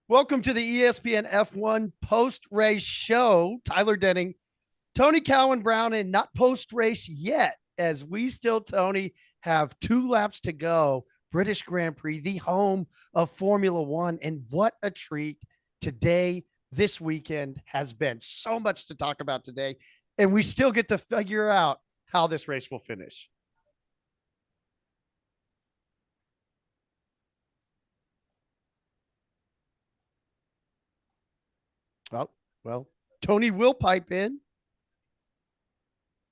Welcome to the ESPN F1 post-race show. Tyler Denning, Toni Cowan-Brown, and not post-race yet, as we still, Tony, have 2 laps to go. British Grand Prix, the home of Formula One, and what a treat today, this weekend has been. So much to talk about today, and we still get to figure out how this race will finish. Well, Toni will pipe in.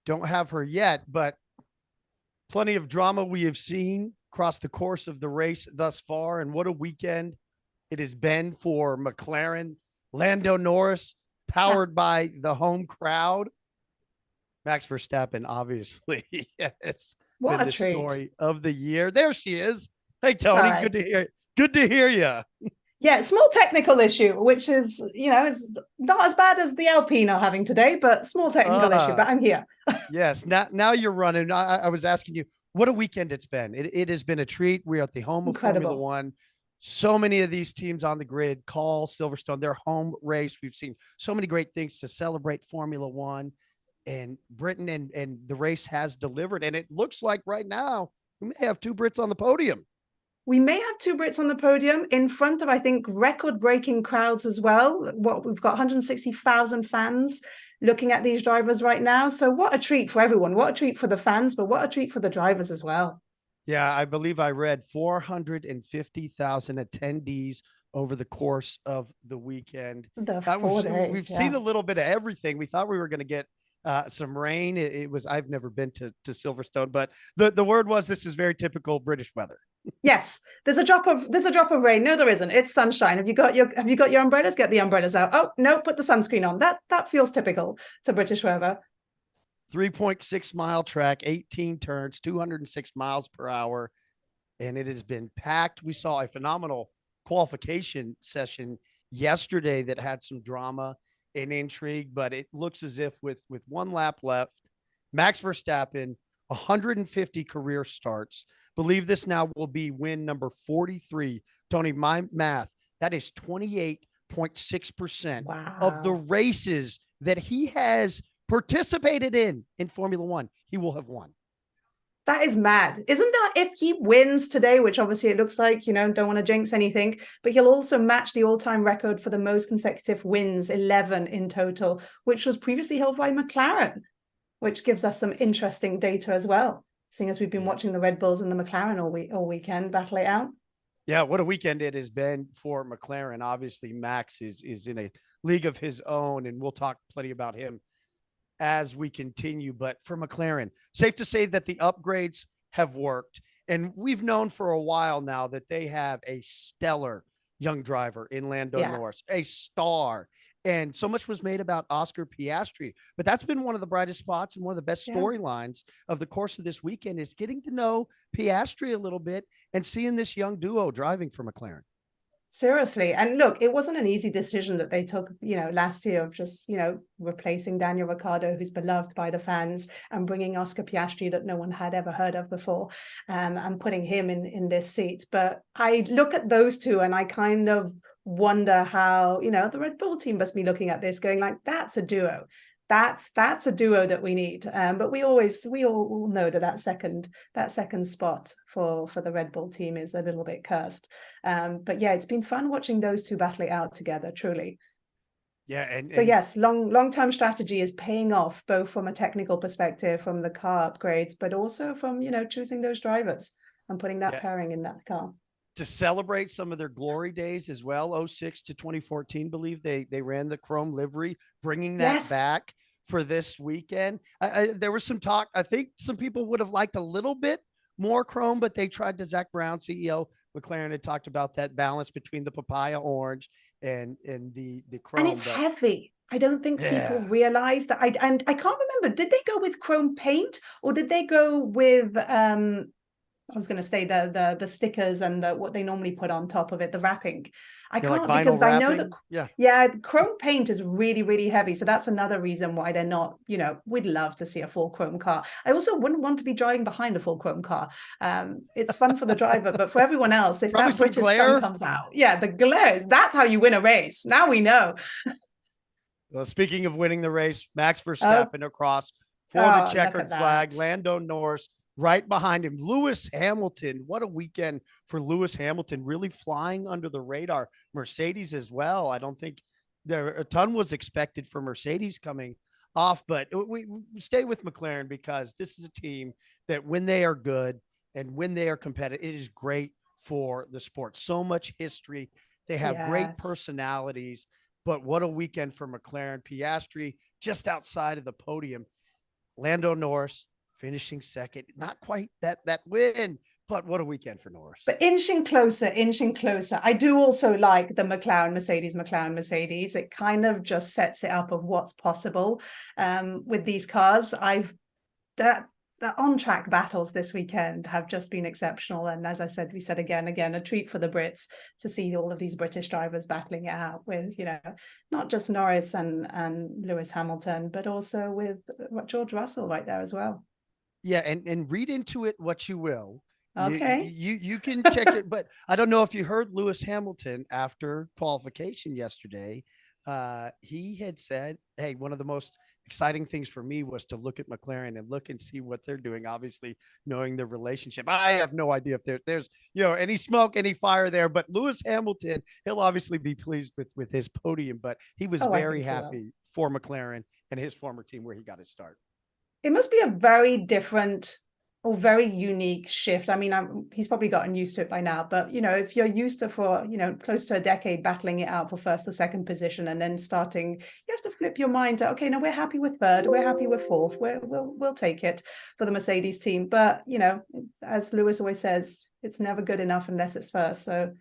Don't have her yet, but plenty of drama we have seen across the course of the race thus far. And what a weekend it has been for McLaren. Lando Norris, powered by the home crowd. Max Verstappen, obviously, has What been a the treat. story of the year. There she is. Hey, Toni, Sorry. good to hear. Good to hear you. Yeah, small technical issue, which is, is not as bad as the LP not having today, but small technical issue, Uh, but I'm here. Yes. Now you're running. I was asking you what a weekend it's been. It has been a treat. We're at the home of Formula Incredible. One. So many of these teams on the grid call Silverstone their home race. We've seen so many great things to celebrate Formula One and Britain, and the race has delivered. And it looks like right now we may have 2 Brits on the podium. We may have 2 Brits on the podium in front of, I think, record-breaking crowds as well. We've got 160,000 fans looking at these drivers right now. So what a treat for everyone. What a treat for the fans, but what a treat for the drivers as well. Yeah, I believe I read 450,000 attendees over the course of the weekend. The We've 4 days, we've seen yeah. a little bit of everything. We thought we were going to get some rain. It was I've never been to Silverstone, but the word was this is very typical British weather. Yes, there's a drop of rain. No, there isn't. It's sunshine. Have you got your umbrellas? Get the umbrellas out. Oh no, put the sunscreen on. That feels typical to British weather. 3.6 mile track, 18 turns, 206 miles per hour, and it has been packed. We saw a phenomenal qualification session yesterday that had some drama and intrigue, but it looks as if with 1 lap left, Max Verstappen, 150 career starts. Believe this now will be win number 43. Toni, my math, that is 28.6% of the Wow. races that he has participated in Formula One, he will have won. That is mad. Isn't that if he wins today, which obviously it looks like, don't want to jinx anything, but he'll also match the all-time record for the most consecutive wins, 11 in total, which was previously held by McLaren, which gives us some interesting data as well, seeing as we've been watching the Red Bulls and the McLaren all weekend battle it out. Yeah, what a weekend it has been for McLaren. Obviously, Max is in a league of his own, and we'll talk plenty about him as we continue. But for McLaren, safe to say that the upgrades have worked. And we've known for a while now that they have a stellar young driver in Lando Yeah. Norris, a star. And so much was made about Oscar Piastri, but that's been one of the brightest spots and one of the best Yeah. storylines of the course of this weekend is getting to know Piastri a little bit and seeing this young duo driving for McLaren. Seriously. And look, it wasn't an easy decision that they took, last year of just, replacing Daniel Ricciardo, who's beloved by the fans, and bringing Oscar Piastri that no one had ever heard of before, and putting him in this seat. But I look at those two and I kind of wonder how, the Red Bull team must be looking at this going like, that's a duo. That's a duo that we need. But we all know that second spot for the Red Bull team is a little bit cursed. But yeah, it's been fun watching those two battle it out together, truly. Yeah, and So yes, long-term strategy is paying off, both from a technical perspective, from the car upgrades, but also from choosing those drivers and putting that yeah, pairing in that car. to celebrate some of their glory days as well. 06 to 2014, believe they ran the chrome livery, bringing that Yes. back for this weekend. There was some talk. I think some people would have liked a little bit more chrome, but they tried to. Zach Brown, CEO McLaren, had talked about that balance between the papaya orange and the chrome. And it's but heavy. I don't think people yeah, realize that. I can't remember. Did they go with chrome paint or did they go with I was going to say the stickers and what they normally put on top of it, the wrapping. I Yeah, like can't, vinyl because I know that, wrapping. Yeah. yeah, chrome paint is really, really heavy. So that's another reason why they're not, we'd love to see a full chrome car. I also wouldn't want to be driving behind a full chrome car. It's fun for the driver, but for everyone else, if Probably that some British sun glare. comes out, yeah, the glare, that's how you win a race. Now we know. Well, speaking of winning the race, Max Oh, Verstappen across for the look at checkered flag, that. Lando Norris right behind him. Lewis Hamilton, what a weekend for Lewis Hamilton, really flying under the radar. Mercedes as well. I don't think there a ton was expected for Mercedes coming off, but we stay with McLaren because this is a team that when they are good and when they are competitive, it is great for the sport. So much history. They have great Yes. personalities. But what a weekend for McLaren. Piastri just outside of the podium. Lando Norris finishing second. Not quite that win, but what a weekend for Norris. But inching closer, inching closer. I do also like the McLaren, Mercedes. It kind of just sets it up of what's possible with these cars. The on-track battles this weekend have just been exceptional. And as I said, we said again, a treat for the Brits to see all of these British drivers battling it out with, not just Norris and Lewis Hamilton, but also with George Russell right there as well. Yeah, and read into it what you will. Okay. You can check it, but I don't know if you heard Lewis Hamilton after qualification yesterday. He had said, "Hey, one of the most exciting things for me was to look at McLaren and look and see what they're doing. Obviously, knowing the relationship, I have no idea if there's any smoke, any fire there. But Lewis Hamilton, he'll obviously be pleased with his podium. But he was Oh, I very think he will. happy for McLaren and his former team where he got his start. It must be a very different or very unique shift. I mean, he's probably gotten used to it by now, but if you're used to for close to a decade battling it out for first or second position, and then starting, you have to flip your mind to, okay, no, we're happy with third, we're happy with fourth, we'll take it for the Mercedes team. But as Lewis always says, it's never good enough unless it's first. So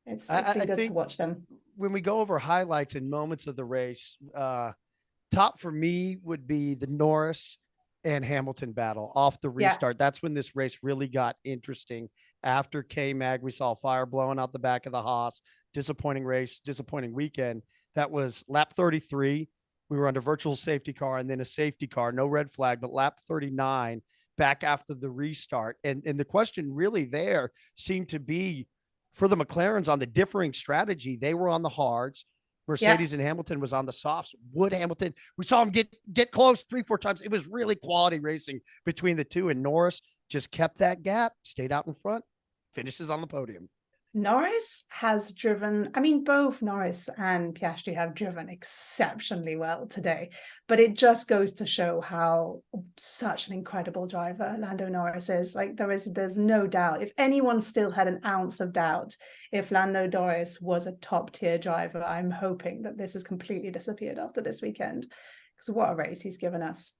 it's been good to watch them. When we go over highlights and moments of the race, top for me would be the Norris and Hamilton battle off the restart. Yeah. That's when this race really got interesting. After K-Mag, we saw fire blowing out the back of the Haas. Disappointing race, disappointing weekend. That was lap 33. We were under virtual safety car and then a safety car, no red flag, but lap 39 back after the restart. And the question really there seemed to be for the McLarens on the differing strategy. They were on the hards. Mercedes and Hamilton was on the softs. Would Hamilton, we saw him get close 3-4 times. It was really quality racing between the two, and Norris just kept that gap, stayed out in front, finishes on the podium. Norris has driven, I mean, both Norris and Piastri have driven exceptionally well today, but it just goes to show how such an incredible driver Lando Norris is. Like there's no doubt. If anyone still had an ounce of doubt if Lando Norris was a top tier driver, I'm hoping that this has completely disappeared after this weekend, because what a race he's given us.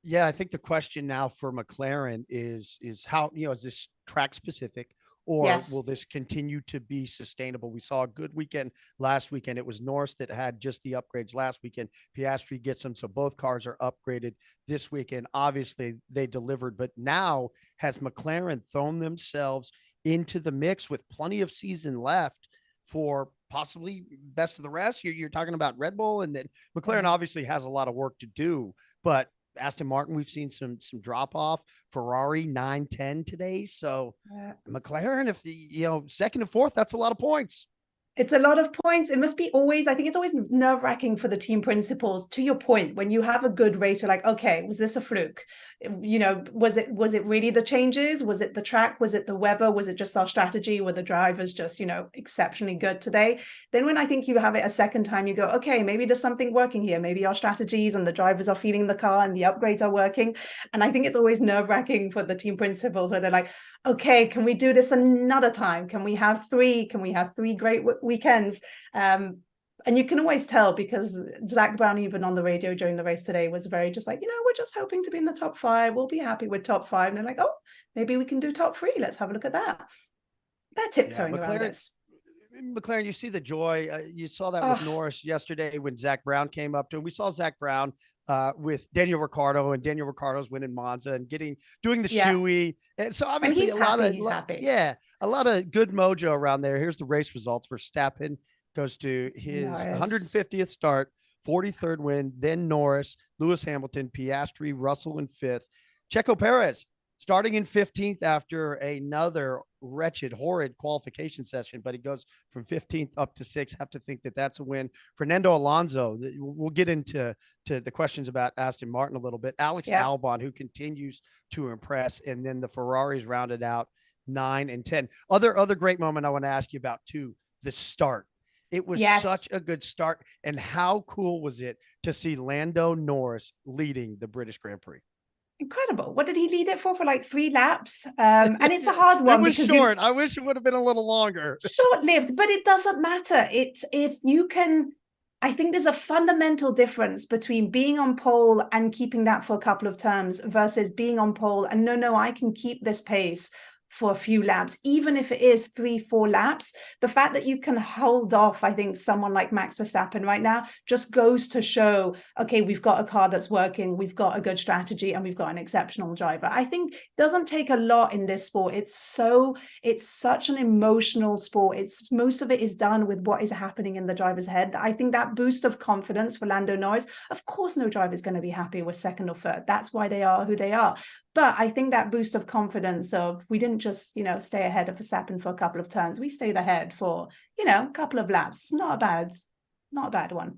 Yeah, I think the question now for McLaren is how, is this track specific? Or will this continue to be sustainable? We saw a good weekend last weekend. It was Norris that had just the upgrades last weekend. Piastri gets them, so both cars are upgraded this weekend. Obviously, they delivered, but now has McLaren thrown themselves into the mix with plenty of season left for possibly best of the rest? You're talking about Red Bull, and then McLaren obviously has a lot of work to do, but Aston Martin, we've seen some drop off. Ferrari 9-10 today. So McLaren, if second and fourth, that's a lot of points. It's a lot of points. It must be always, I think it's always nerve-wracking for the team principals. To your point, when you have a good race, you're like, okay, was this a fluke? Was it really the changes? Was it the track? Was it the weather? Was it just our strategy? Were the drivers just, exceptionally good today? Then when I think you have it a second time, you go, okay, maybe there's something working here. Maybe our strategies and the drivers are feeding the car and the upgrades are working. And I think it's always nerve-wracking for the team principals where they're like, okay, can we do this another time? Can we have three? Can we have 3 great weekends? And you can always tell, because Zach Brown, even on the radio during the race today, was very just like, we're just hoping to be in the top 5. We'll be happy with top 5. And they're like, oh, maybe we can do top 3. Let's have a look at that. They're tiptoeing around this. McLaren, you see the joy. You saw that with Oh, Norris yesterday when Zach Brown came up to him. We saw Zach Brown with Daniel Ricciardo, and Daniel Ricciardo's winning Monza and doing the yeah. shoey. And so When obviously he's happy, he's happy. yeah, a lot of good mojo around there. Here's the race results. Verstappen goes to his Norris. 150th start, 43rd win, then Norris, Lewis Hamilton, Piastri, Russell in fifth, Checo Perez starting in 15th after another wretched, horrid qualification session, but he goes from 15th up to sixth. Have to think that that's a win. Fernando Alonso, we'll get into the questions about Aston Martin a little bit. Alex Yeah. Albon, who continues to impress, and then the Ferraris rounded out 9 and 10. Other great moment I want to ask you about too, the start. It was Yes. such a good start. And how cool was it to see Lando Norris leading the British Grand Prix? Incredible. What did he lead it for like 3 laps? And it's a hard It one was because you short. I wish it would have been a little longer. short-lived, but it doesn't matter. It's if you can. I think there's a fundamental difference between being on pole and keeping that for a couple of turns versus being on pole and no, I can keep this pace for a few laps, even if it is 3-4 laps. The fact that you can hold off, I think, someone like Max Verstappen right now just goes to show, okay, we've got a car that's working, we've got a good strategy, and we've got an exceptional driver. I think it doesn't take a lot in this sport. It's such an emotional sport. It's most of it is done with what is happening in the driver's head. I think that boost of confidence for Lando Norris, of course, no driver is going to be happy with second or third. That's why they are who they are. But I think that boost of confidence of we didn't just, stay ahead of Verstappen for a couple of turns. We stayed ahead for, a couple of laps. It's not a bad one.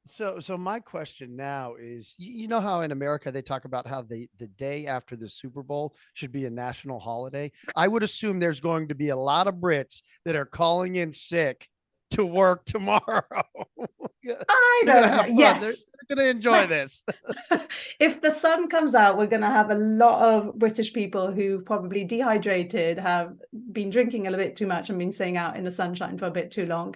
So my question now is, you know how in America they talk about how the day after the Super Bowl should be a national holiday. I would assume there's going to be a lot of Brits that are calling in sick to work tomorrow. I They're gonna don't know. have fun. They're Yes. gonna enjoy this. If the sun comes out, we're going to have a lot of British people who've probably dehydrated, have been drinking a little bit too much and been staying out in the sunshine for a bit too long.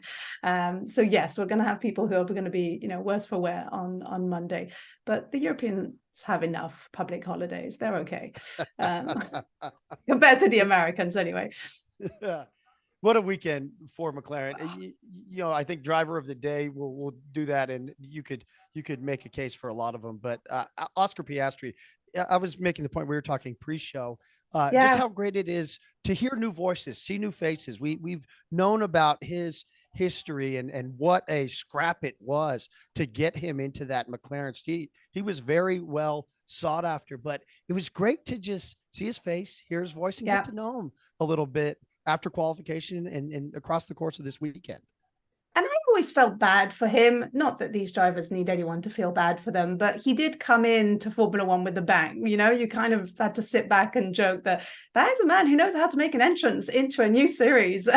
So yes, we're going to have people who are going to be, worse for wear on Monday. But the Europeans have enough public holidays. They're okay. Compared to the Americans anyway. What a weekend for McLaren. I think driver of the day, we'll do that, and you could make a case for a lot of them. But Oscar Piastri, I was making the point, we were talking pre-show, just Yeah. how great it is to hear new voices, see new faces. We've known about his history and what a scrap it was to get him into that McLaren seat. He was very well sought after, but it was great to just see his face, hear his voice, and Yeah. get to know him a little bit after qualification and across the course of this weekend. And I always felt bad for him. Not that these drivers need anyone to feel bad for them, but he did come into Formula One with a bang. You kind of had to sit back and joke that is a man who knows how to make an entrance into a new series.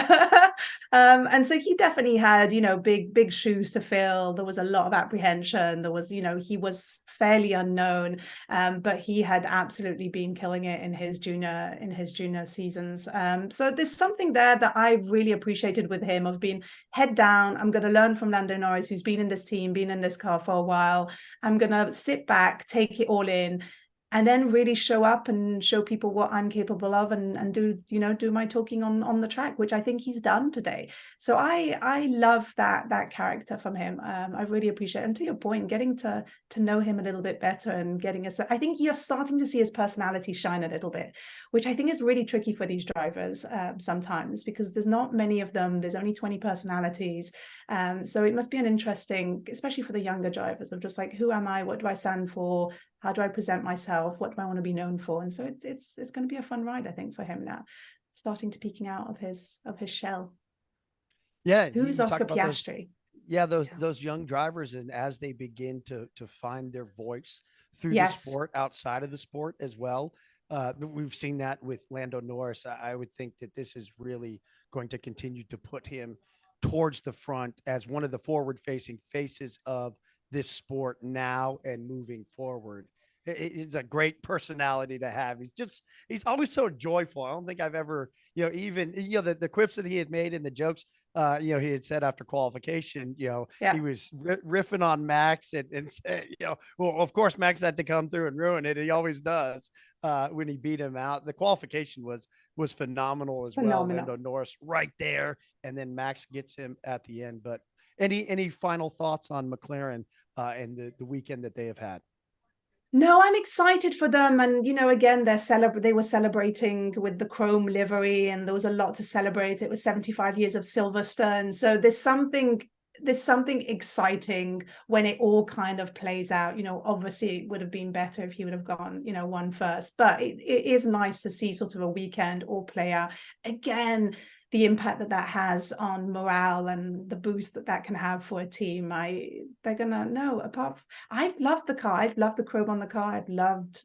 And so he definitely had, big shoes to fill. There was a lot of apprehension. There was, he was fairly unknown, but he had absolutely been killing it in his junior seasons. So there's something there that I really appreciated with him of being head down. I'm going to learn from Lando Norris, who's been in this team, been in this car for a while. I'm going to sit back, take it all in, and then really show up and show people what I'm capable of and do my talking on the track, which I think he's done today. So I love that character from him. I really appreciate it. And to your point, getting to know him a little bit better and I think you're starting to see his personality shine a little bit, which I think is really tricky for these drivers sometimes because there's not many of them. There's only 20 personalities. So it must be an interesting, especially for the younger drivers, of just like, who am I? What do I stand for? How do I present myself? What do I want to be known for? And so it's going to be a fun ride, I think, for him now, starting to peeking out of his shell. Yeah, Who's you talk Oscar about Piastri? those young drivers, and as they begin to find their voice through the Yes. sport, outside of the sport as well. We've seen that with Lando Norris. I would think that this is really going to continue to put him towards the front as one of the forward facing faces of this sport now and moving forward. He's a great personality to have. He's always so joyful. I don't think I've ever, even, the quips that he had made and the jokes, he had said after qualification, Yeah. he was riffing on Max and well, of course, Max had to come through and ruin it. He always does when he beat him out. The qualification was phenomenal as well. Phenomenal. Lando Norris right there, and then Max gets him at the end. But any final thoughts on McLaren and the weekend that they have had? No, I'm excited for them. And, again, they were celebrating with the chrome livery, and there was a lot to celebrate. It was 75 years of Silverstone. So there's something exciting when it all kind of plays out. Obviously it would have been better if he would have gone, one first, but it is nice to see sort of a weekend all play out. Again, the impact that has on morale and the boost that can have for a team. They're gonna know. I've loved the car. I've loved the chrome on the car. I've loved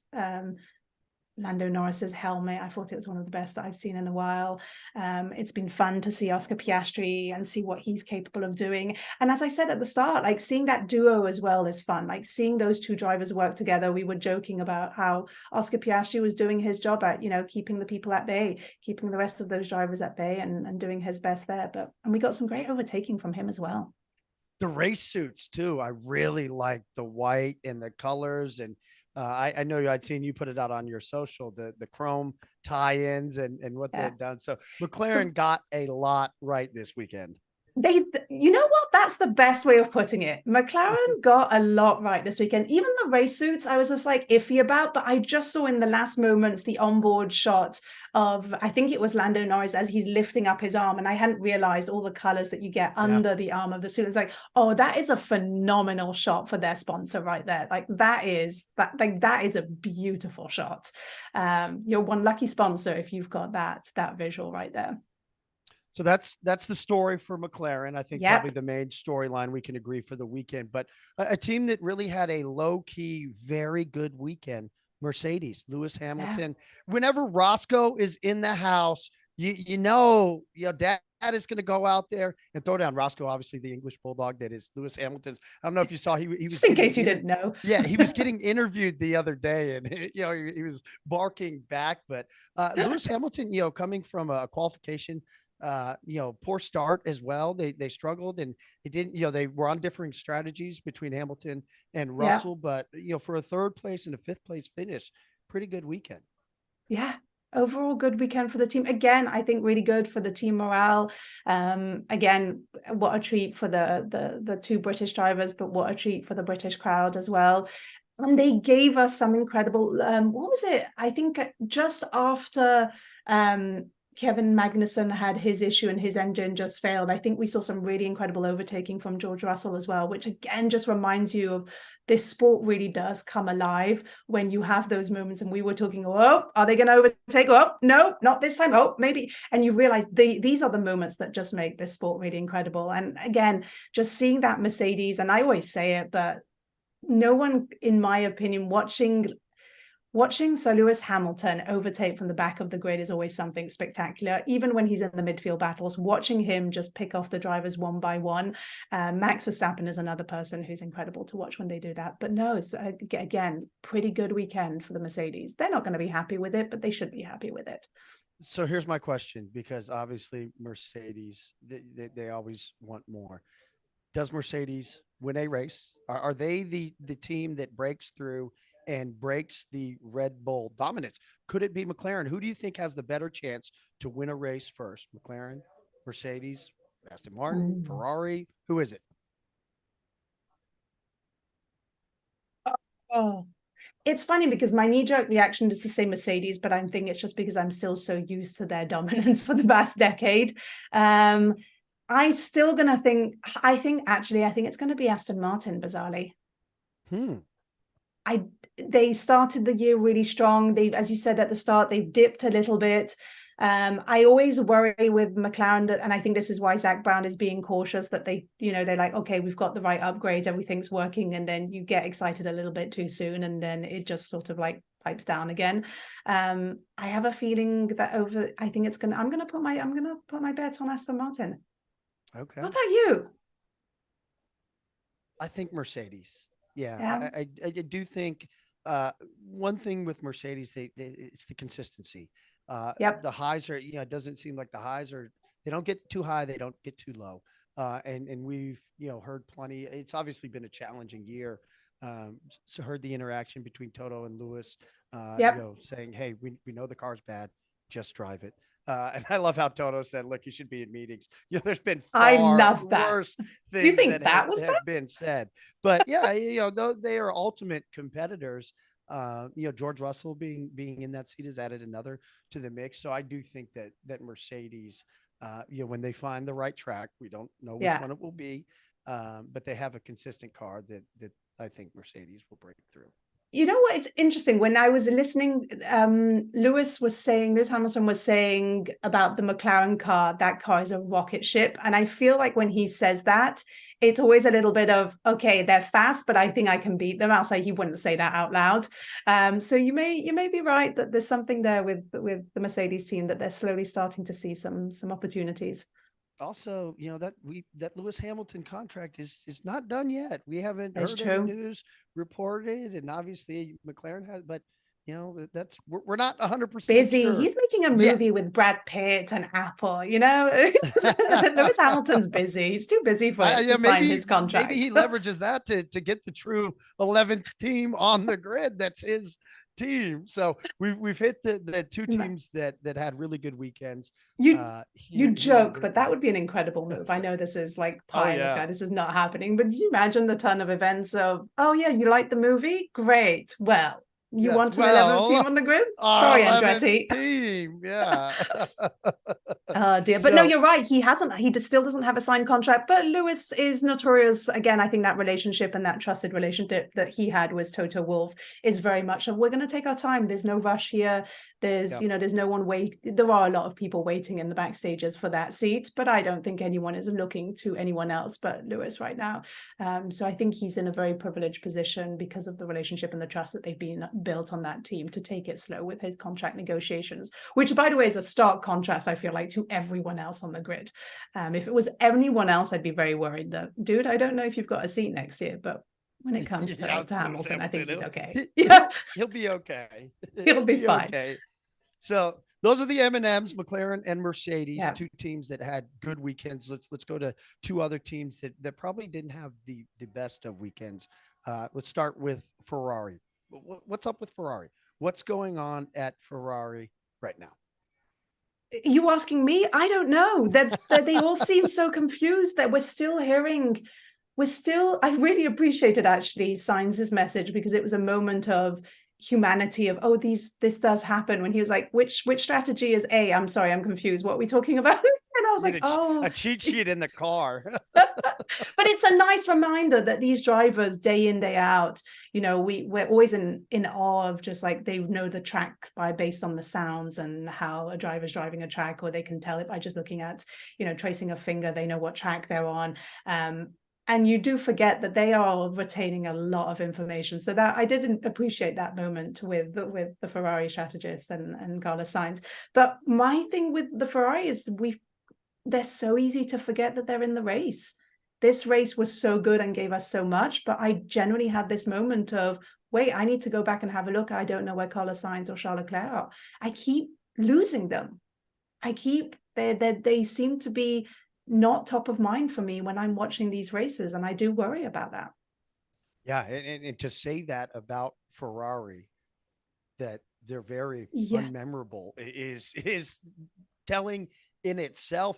Lando Norris's helmet. I thought it was one of the best that I've seen in a while. It's been fun to see Oscar Piastri and see what he's capable of doing. And as I said at the start, like seeing that duo as well is fun. Like seeing those two drivers work together. We were joking about how Oscar Piastri was doing his job at, keeping the people at bay, keeping the rest of those drivers at bay and doing his best there. And we got some great overtaking from him as well. The race suits too. I really like the white and the colors, and I know I'd seen you put it out on your social, the chrome tie-ins and what they've done. So McLaren got a lot right this weekend. You know what? That's the best way of putting it. McLaren got a lot right this weekend. Even the race suits, I was just like iffy about, but I just saw in the last moments the onboard shot of, I think it was Lando Norris as he's lifting up his arm, and I hadn't realized all the colors that you get under the arm of the suit. It's like, oh, that is a phenomenal shot for their sponsor right there. Like that is a beautiful shot. You're one lucky sponsor if you've got that visual right there. So that's the story for McLaren. I think probably the main storyline we can agree for the weekend. But a team that really had a low-key, very good weekend, Mercedes, Lewis Hamilton. Whenever Roscoe is in the house, you know, Dad is going to go out there and throw down. Roscoe, obviously the English bulldog that is Lewis Hamilton's. I don't know if you saw, he was just in case you didn't know. Yeah, he was getting interviewed the other day, and he was barking back. But Lewis Hamilton, coming from a qualification, poor start as well. They struggled, and it didn't, they were on differing strategies between Hamilton and Russell, but for a third place and a fifth place finish, pretty good weekend. Yeah. Overall good weekend for the team. Again, I think really good for the team morale. Again, what a treat for the two British drivers, but what a treat for the British crowd as well. And they gave us some incredible, what was it? I think just after Kevin Magnussen had his issue and his engine just failed, I think we saw some really incredible overtaking from George Russell as well, which again just reminds you of this sport really does come alive when you have those moments. And we were talking, oh, are they going to overtake? Oh, no, not this time. Oh, maybe. And you realize these are the moments that just make this sport really incredible. And again, just seeing that Mercedes, and I always say it, but no one, in my opinion, watching Sir Lewis Hamilton overtake from the back of the grid is always something spectacular. Even when he's in the midfield battles, watching him just pick off the drivers one by one. Max Verstappen is another person who's incredible to watch when they do that. But no, again, pretty good weekend for the Mercedes. They're not going to be happy with it, but they should be happy with it. So here's my question, because obviously Mercedes, they always want more. Does Mercedes win a race? Are they the team that breaks through and breaks the Red Bull dominance? Could it be McLaren? Who do you think has the better chance to win a race first? McLaren, Mercedes, Aston Martin, Ferrari? Who is it? Oh, it's funny because my knee-jerk reaction is to say Mercedes, but I'm thinking it's just because I'm still so used to their dominance for the past decade. I think it's going to be Aston Martin, bizarrely. They started the year really strong. As you said at the start, they've dipped a little bit. I always worry with McLaren and I think this is why Zach Brown is being cautious, that they're like, okay, we've got the right upgrades, everything's working, and then you get excited a little bit too soon, and then it just sort of like pipes down again. I have a feeling that I'm gonna put my bets on Aston Martin. Okay. What about you? I think Mercedes. Yeah. I do think One thing with Mercedes, it's the consistency. Yep. The highs are, it doesn't seem like the highs are, they don't get too high, they don't get too low. And we've, heard plenty. It's obviously been a challenging year. So heard the interaction between Toto and Lewis, Yep. saying, hey, we know the car's bad, just drive it. And I love how Toto said, look, you should be in meetings. There's been I far love that. worse You things think that that was have bad? been said. But yeah, though they are ultimate competitors, George Russell being in that seat has added another to the mix. So I do think that Mercedes, when they find the right track, we don't know which Yeah. one it will be, but they have a consistent car that I think Mercedes will break through. You know what? It's interesting. When I was listening, Lewis Hamilton was saying about the McLaren car, that car is a rocket ship. And I feel like when he says that, it's always a little bit of, okay, they're fast, but I think I can beat them. I'll say he wouldn't say that out loud. So you may be right that there's something there with the Mercedes team, that they're slowly starting to see some opportunities. Also, that Lewis Hamilton contract is not done yet. We haven't That's heard any true. news reported, and obviously McLaren has, but we're not 100% Busy. sure He's making a yet. movie with Brad Pitt and Apple. Lewis Hamilton's busy. He's too busy to Yeah, sign maybe his maybe contract. he leverages that to get the true 11th team on the grid. That's his team. So we've hit the two teams that had really good weekends. You Here joke, right but that now. would be an incredible move. I know this is like Oh pie in the yeah. sky. This is not happening. But did you imagine the ton of events of, oh yeah, you like the movie? Great. Well, you Yes. want an 11th team Well, on the grid? our Sorry, 11th Andretti. team. Yeah. Oh dear, but no, So you're right. He still doesn't have a signed contract. But Lewis is notorious. Again, I think that relationship and that trusted relationship that he had with Toto Wolff is very much of, we're going to take our time. There's no rush here. There's yeah. there's no one wait. There are a lot of people waiting in the backstages for that seat, but I don't think anyone is looking to anyone else but Lewis right now. So I think he's in a very privileged position because of the relationship and the trust that they've been built on that team to take it slow with his contract negotiations, which by the way is a stark contrast, I feel like, to everyone else on the grid. If it was anyone else, I'd be very worried that, dude, I don't know if you've got a seat next year, but when it comes to Hamilton, I think he's okay. Yeah, He'll be okay. he'll He'll be be fine. okay. So those are the M&Ms, McLaren and Mercedes, Yeah. two teams that had good weekends. Let's go to two other teams that probably didn't have the best of weekends. Let's start with Ferrari. What's up with Ferrari? What's going on at Ferrari right now? You asking me? I don't know. They all seem so confused that we're still hearing. I really appreciated actually Sainz's message, because it was a moment of humanity of, oh, this does happen, when he was like, which strategy is A? I'm sorry, I'm confused. What are we talking about? And I was Need like, oh, a cheat sheet in the car. but it's a nice reminder that these drivers, day in, day out, we're always in awe of, just like, they know the track based on the sounds and how a driver's driving a track, or they can tell it by just looking at, tracing a finger, they know what track they're on. And you do forget that they are retaining a lot of information. So that I didn't appreciate that moment with the Ferrari strategist and Carlos Sainz. But my thing with the Ferrari is they're so easy to forget that they're in the race. This race was so good and gave us so much, but I generally had this moment of, wait, I need to go back and have a look. I don't know where Carlos Sainz or Charles Leclerc are. I keep losing them. They seem to be not top of mind for me when I'm watching these races, and I do worry about that. Yeah, and to say that about Ferrari, that they're very Yeah. unmemorable, is telling in itself.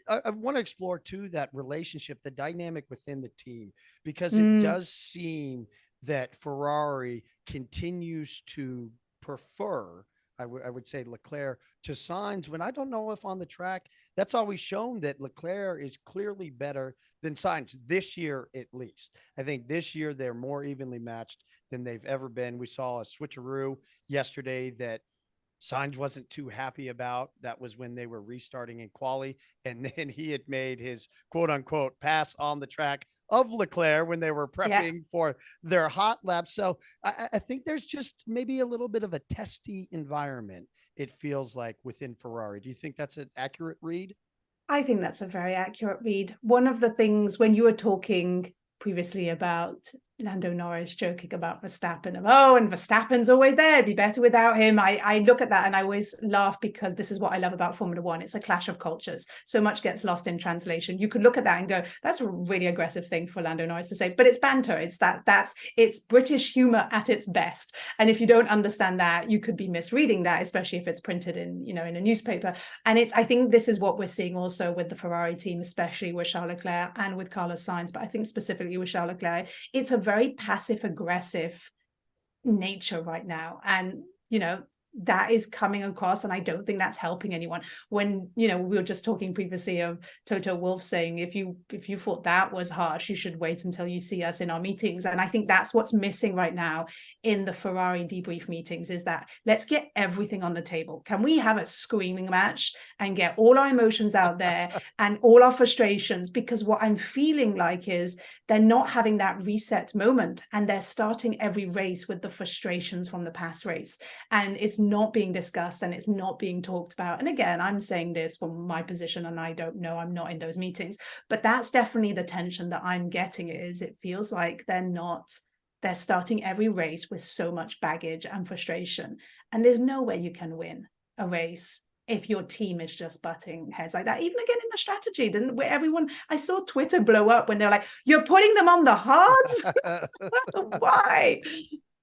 I want to explore too that relationship, the dynamic within the team, because it does seem that Ferrari continues to prefer, I would say, Leclerc to Sainz, when I don't know if on the track that's always shown that Leclerc is clearly better than Sainz this year, at least. I think this year they're more evenly matched than they've ever been. We saw a switcheroo yesterday that Sainz wasn't too happy about. That was when they were restarting in quali, and then he had made his quote unquote pass on the track of Leclerc when they were prepping for their hot lap. So I think there's just maybe a little bit of a testy environment, it feels like, within Ferrari. Do you think that's an accurate read? I think that's a very accurate read. One of the things, when you were talking previously about Lando Norris joking about Verstappen of, oh, and Verstappen's always there, it'd be better without him. I look at that and I always laugh, because this is what I love about Formula One. It's a clash of cultures. So much gets lost in translation. You could look at that and go, that's a really aggressive thing for Lando Norris to say, but it's banter. It's British humor at its best. And if you don't understand that, you could be misreading that, especially if it's printed in, in a newspaper. And I think this is what we're seeing also with the Ferrari team, especially with Charles Leclerc and with Carlos Sainz, but I think specifically with Charles Leclerc, it's a very passive aggressive nature right now, and that is coming across, and I don't think that's helping anyone. When we were just talking previously of Toto Wolff saying, if you thought that was harsh, you should wait until you see us in our meetings. And I think that's what's missing right now in the Ferrari debrief meetings, is that let's get everything on the table. Can we have a screaming match and get all our emotions out there and all our frustrations? Because what I'm feeling like is they're not having that reset moment, and they're starting every race with the frustrations from the past race, and it's not being discussed and it's not being talked about. And again, I'm saying this from my position, and I don't know, I'm not in those meetings, but that's definitely the tension that I'm getting. Is it feels like they're starting every race with so much baggage and frustration, and there's no way you can win a race if your team is just butting heads like that. Even again in the strategy, I saw Twitter blow up when they're like, you're putting them on the hards. Why?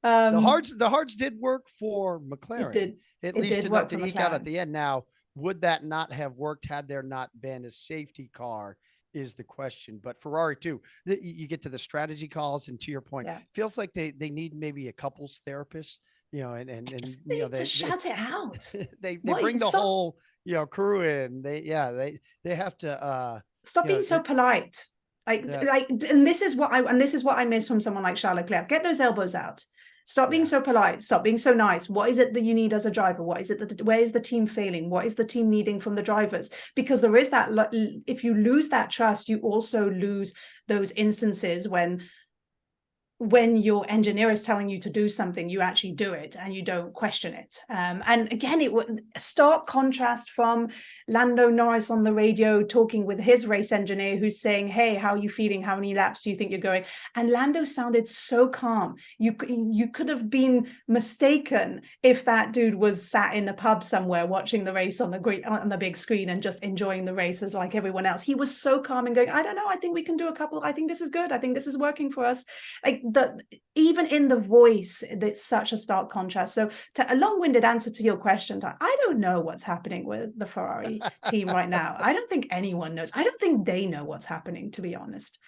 The hards did work for McLaren. At least enough to eke out at the end. Now, would that not have worked had there not been a safety car is the question. But Ferrari too, you get to the strategy calls, and to your point, feels like they need maybe a couples therapist, and they shout it out. They bring the whole crew in. They have to stop being so polite. And this is what I miss from someone like Charles Leclerc. Get those elbows out. Stop being so polite. Stop being so nice. What is it that you need as a driver? What is it where is the team failing? What is the team needing from the drivers? Because there is that, if you lose that trust, you also lose those instances when your engineer is telling you to do something, you actually do it and you don't question it. And again, it would stark contrast from Lando Norris on the radio talking with his race engineer, who's saying, hey, how are you feeling? How many laps do you think you're going? And Lando sounded so calm. You could have been mistaken if that dude was sat in a pub somewhere watching the race on the big screen and just enjoying the races like everyone else. He was so calm and going, I don't know, I think we can do a couple. I think this is good. I think this is working for us. Like, even in the voice, it's such a stark contrast. So, to a long-winded answer to your question, I don't know what's happening with the Ferrari team right now. I don't think anyone knows. I don't think they know what's happening, to be honest.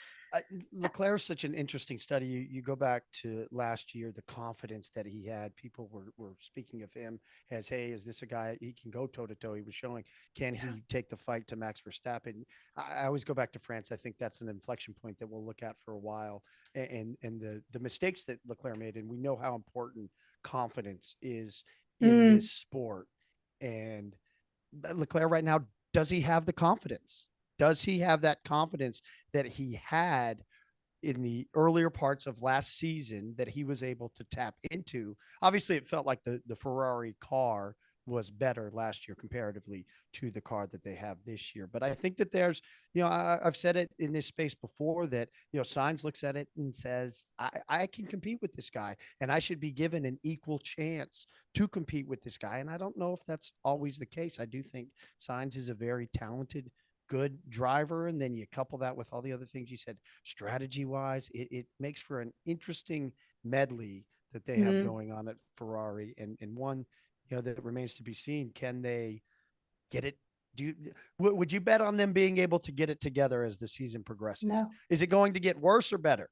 Leclerc's such an interesting study. You go back to last year, the confidence that he had. People were speaking of him as, hey, is this a guy he can go toe to toe? He was showing, can he take the fight to Max Verstappen? I always go back to France. I think that's an inflection point that we'll look at for a while, and the mistakes that Leclerc made, and we know how important confidence is in this sport. And Leclerc right now, does he have the confidence? Does he have that confidence that he had in the earlier parts of last season that he was able to tap into? Obviously, it felt like the Ferrari car was better last year comparatively to the car that they have this year. But I think that there's, I've said it in this space before that, Sainz looks at it and says, I can compete with this guy, and I should be given an equal chance to compete with this guy. And I don't know if that's always the case. I do think Sainz is a very talented, good driver, and then you couple that with all the other things you said strategy wise, it makes for an interesting medley that they have going on at Ferrari, and one that remains to be seen. Can they get it? Would you bet on them being able to get it together as the season progresses? No. Is it going to get worse or better?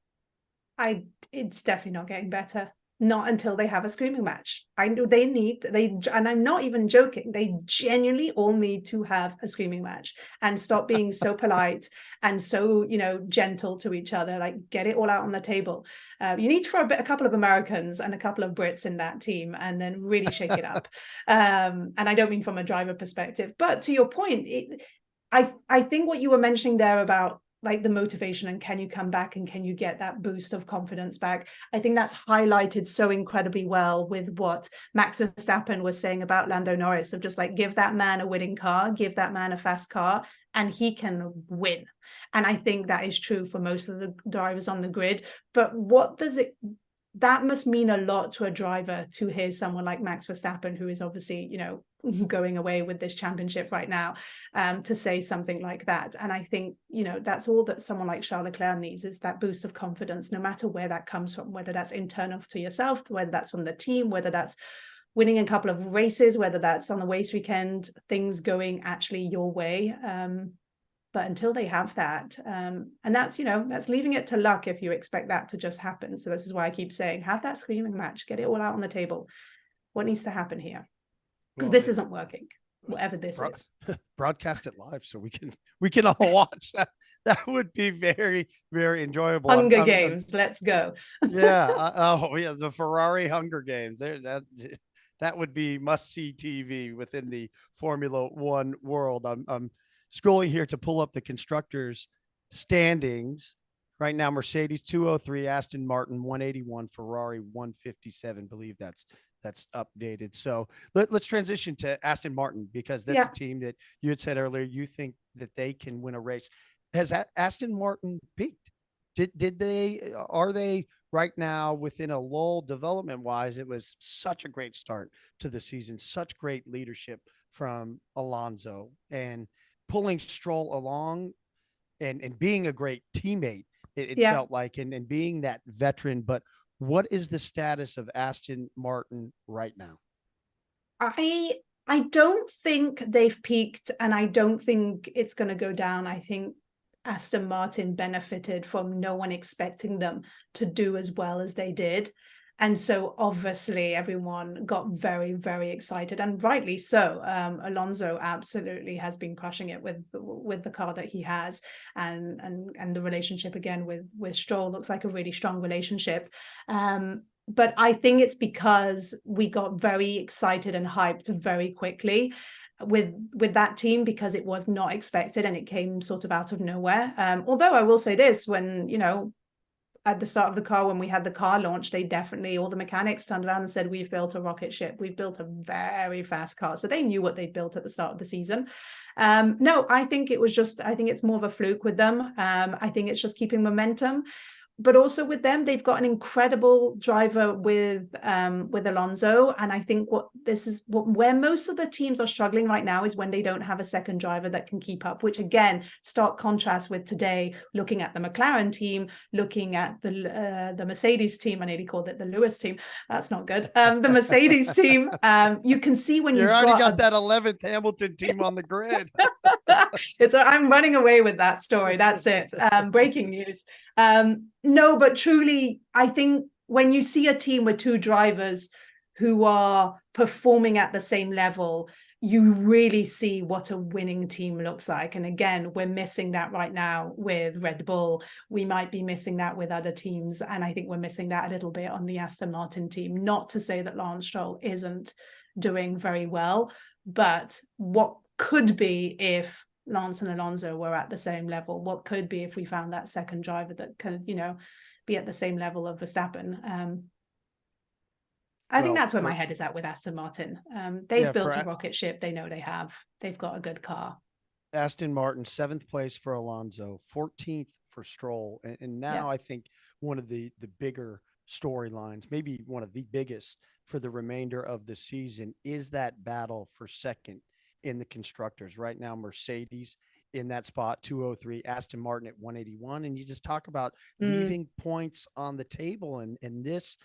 It's definitely not getting better. Not until they have a screaming match. I know and I'm not even joking, they genuinely all need to have a screaming match and stop being so polite and so, gentle to each other. Like, get it all out on the table. You need to throw a couple of Americans and a couple of Brits in that team and then really shake it up. And I don't mean from a driver perspective, but to your point, I think what you were mentioning there about like the motivation, and can you come back and can you get that boost of confidence back? I think that's highlighted so incredibly well with what Max Verstappen was saying about Lando Norris, of just like, give that man a winning car, give that man a fast car, and he can win. And I think that is true for most of the drivers on the grid. But what does it, that must mean a lot to a driver to hear someone like Max Verstappen, who is obviously, you know, going away with this championship right now, to say something like that. And I think, you know, that's all that someone like Charles Leclerc needs, is that boost of confidence, no matter where that comes from, whether that's internal to yourself, whether that's from the team, whether that's winning a couple of races, whether that's on the race weekend, things going actually your way. But until they have that, and that's, you know, that's leaving it to luck if you expect that to just happen. So this is why I keep saying, have that screaming match, get it all out on the table. What needs to happen here? Because this isn't working, whatever this is. Broadcast it live so we can all watch that. That would be very, very enjoyable. Hunger Games, let's go. Yeah, the Ferrari Hunger Games. That would be must-see TV within the Formula One world. I'm scrolling here to pull up the constructors' standings. Right now, Mercedes 203, Aston Martin 181, Ferrari 157. Believe that's updated. So let's transition to Aston Martin, because that's a team that you had said earlier you think that they can win a race. Has Aston Martin peaked? Are they right now within a lull development wise? It was such a great start to the season, such great leadership from Alonso, and pulling Stroll along and being a great teammate, it felt like, and being that veteran. But what is the status of Aston Martin right now? I don't think they've peaked, and I don't think it's going to go down. I think Aston Martin benefited from no one expecting them to do as well as they did. And so obviously everyone got very, very excited, and rightly so. Alonso absolutely has been crushing it with the car that he has, and the relationship again with Stroll looks like a really strong relationship. But I think it's because we got very excited and hyped very quickly with that team, because it was not expected and it came sort of out of nowhere. Although I will say this, when, you know, at the start of the car, when we had the car launch, they definitely, all the mechanics turned around and said, we've built a rocket ship. We've built a very fast car. So they knew what they'd built at the start of the season. No, I think it's more of a fluke with them. I think it's just keeping momentum. But also with them, they've got an incredible driver with Alonso. And I think where most of the teams are struggling right now is when they don't have a second driver that can keep up, which again, stark contrast with today, looking at the McLaren team, looking at the Mercedes team. I nearly called it the Lewis team. That's not good. The Mercedes team, you can see when you've already got that 11th Hamilton team on the grid. I'm running away with that story. That's it. Breaking news. No, but truly, I think when you see a team with two drivers who are performing at the same level, you really see what a winning team looks like. And again, we're missing that right now with Red Bull. We might be missing that with other teams. And I think we're missing that a little bit on the Aston Martin team. Not to say that Lance Stroll isn't doing very well, but what could be if Lance and Alonso were at the same level? What could be if we found that second driver that could, you know, be at the same level of Verstappen? I think that's where my head is at with Aston Martin. They've built a rocket ship. They know they have. They've got a good car. Aston Martin, 7th place for Alonso, 14th for Stroll. And now I think one of the bigger storylines, maybe one of the biggest for the remainder of the season, is that battle for second in the constructors. Right now, Mercedes in that spot, 203, Aston Martin at 181. And you just talk about leaving points on the table. And this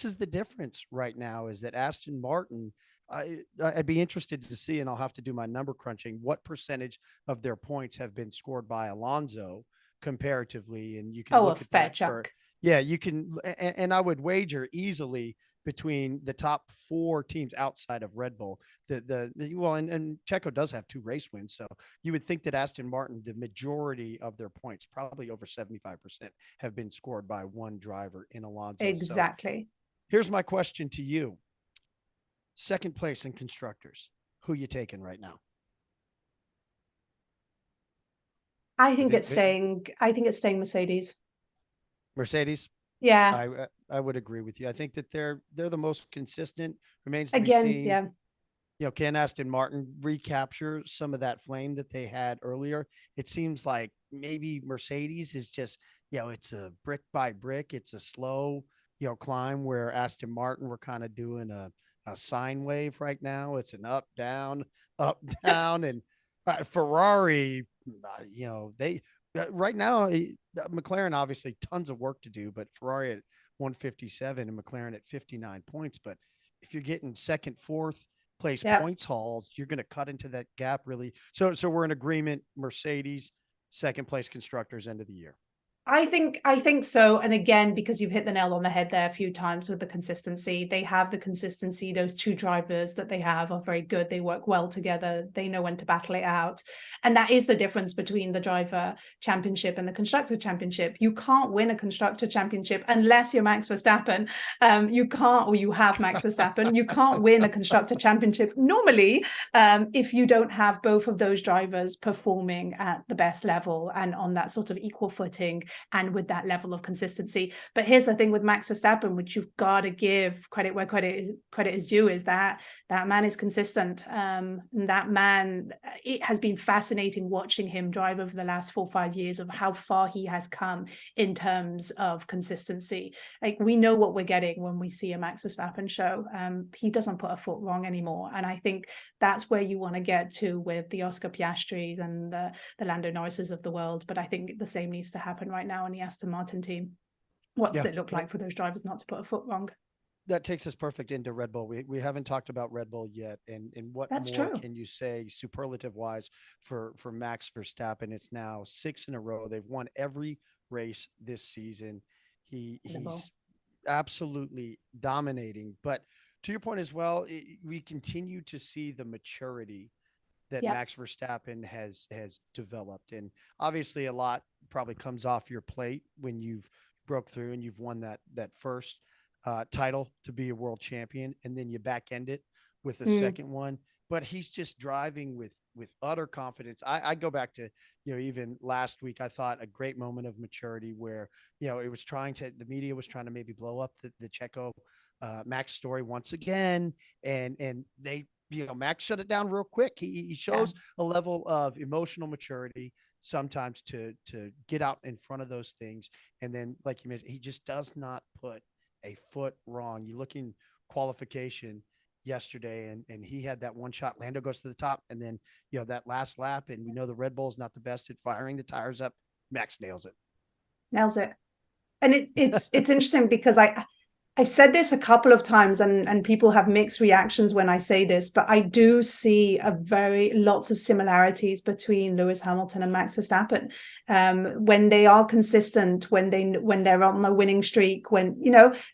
is the difference right now, is that Aston Martin, I'd be interested to see, and I'll have to do my number crunching, what percentage of their points have been scored by Alonso comparatively. And you can look at that chunk. You can, and I would wager easily between the top 4 teams outside of Red Bull, and Checo does have 2 race wins. So you would think that Aston Martin, the majority of their points, probably over 75%, have been scored by one driver in Alonso. Exactly. So here's my question to you. Second place in constructors, who you taking right now? I You think think it's staying. I think it's staying Mercedes. Mercedes? Yeah. I would agree with you. I think that they're the most consistent. Remains to be Again, seen. yeah. Can Aston Martin recapture some of that flame that they had earlier? It seems like maybe Mercedes is just, it's a brick by brick. It's a slow, climb where Aston Martin, we're kind of doing a sine wave right now. It's an up, down. And Ferrari, they right now, McLaren obviously tons of work to do, but Ferrari at 157 and McLaren at 59 points. But if you're getting second, fourth, place Yeah. points hauls, you're going to cut into that gap really. So we're in agreement. Mercedes, second place constructors, end of the year. I think so. And again, because you've hit the nail on the head there a few times with the consistency, they have the consistency. Those two drivers that they have are very good. They work well together. They know when to battle it out. And that is the difference between the driver championship and the constructor championship. You can't win a constructor championship unless you're Max Verstappen. You can't, or you have Max Verstappen. You can't win a constructor championship normally if you don't have both of those drivers performing at the best level and on that sort of equal footing and with that level of consistency. But here's the thing with Max Verstappen, which you've got to give credit where credit is due, is that man is consistent. That man, it has been fascinating watching him drive over the last 4 or 5 years of how far he has come in terms of consistency. Like, we know what we're getting when we see a Max Verstappen show. He doesn't put a foot wrong anymore. And I think that's where you want to get to with the Oscar Piastris and the Lando Norrises of the world. But I think the same needs to happen right now on the Aston Martin team. What does it look like for those drivers not to put a foot wrong? That takes us perfect into Red Bull. We haven't talked about Red Bull yet, and what That's more true. can you say superlative wise for Max Verstappen? It's now 6 in a row. They've won every race this season. He's absolutely dominating. But to your point as well, we continue to see the maturity that Max Verstappen has developed, and obviously a lot probably comes off your plate when you've broke through and you've won that first title to be a world champion, and then you back end it with a second one. But he's just driving with utter confidence. I go back to, even last week, I thought a great moment of maturity where, it was the media was trying to maybe blow up the Checo Max story once again. And they, Max shut it down real quick. He shows a level of emotional maturity sometimes to get out in front of those things. And then, like you mentioned, he just does not put a foot wrong. You look in qualification yesterday, and he had that one shot. Lando goes to the top, and then that last lap, and we know the Red Bull is not the best at firing the tires up. Max nails it. And it's interesting because I've said this a couple of times, and people have mixed reactions when I say this, but I do see lots of similarities between Lewis Hamilton and Max Verstappen. When they are consistent, when they're on the winning streak, when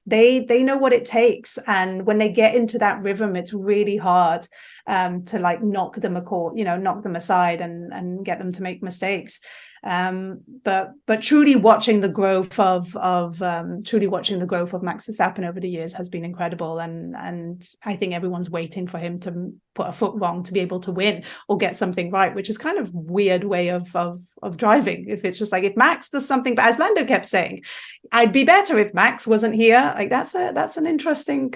they know what it takes, and when they get into that rhythm, it's really hard to knock them aside and get them to make mistakes. But truly watching the growth of Max Verstappen over the years has been incredible, and I think everyone's waiting for him to put a foot wrong to be able to win or get something right, which is kind of weird way of driving. If it's just like, if Max does something, but as Lando kept saying, I'd be better if Max wasn't here. Like, that's an interesting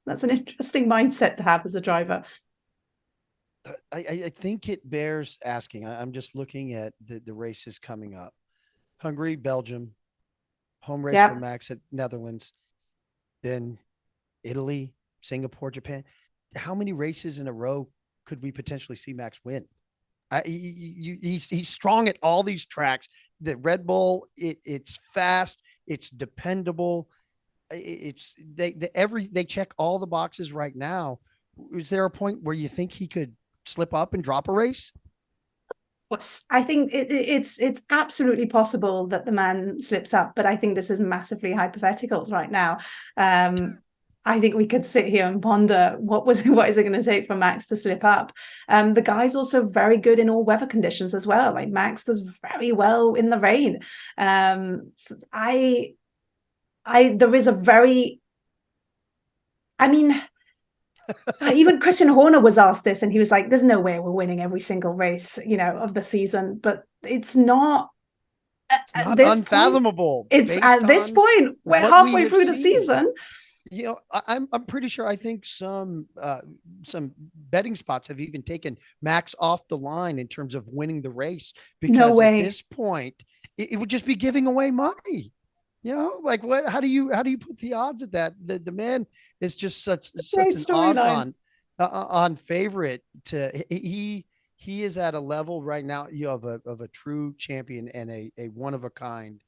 mindset to have as a driver. I think it bears asking. I'm just looking at the races coming up. Hungary, Belgium, home race for Max at Netherlands, then Italy, Singapore, Japan. How many races in a row could we potentially see Max win? He's strong at all these tracks. The Red Bull, it's fast, it's dependable. They check all the boxes right now. Is there a point where you think he could slip up and drop a race? I think it's absolutely possible that the man slips up, but I think this is massively hypotheticals right now. I think we could sit here and ponder what is it going to take for Max to slip up. The guy's also very good in all weather conditions as well. Like, Max does very well in the rain. There is a very, I mean, Even Christian Horner was asked this, and he was like, "There's no way we're winning every single race, of the season." But it's not It's at not this point. unfathomable It's based at this on point we're what we halfway have through the seen. season. I'm pretty sure. I think some betting spots have even taken Max off the line in terms of winning the race, No because at way. this point it would just be giving away money. Like what? How do you put the odds at that? The man is just such Great an odds storyline. on favorite. He is at a level right now, of a true champion and a one of a kind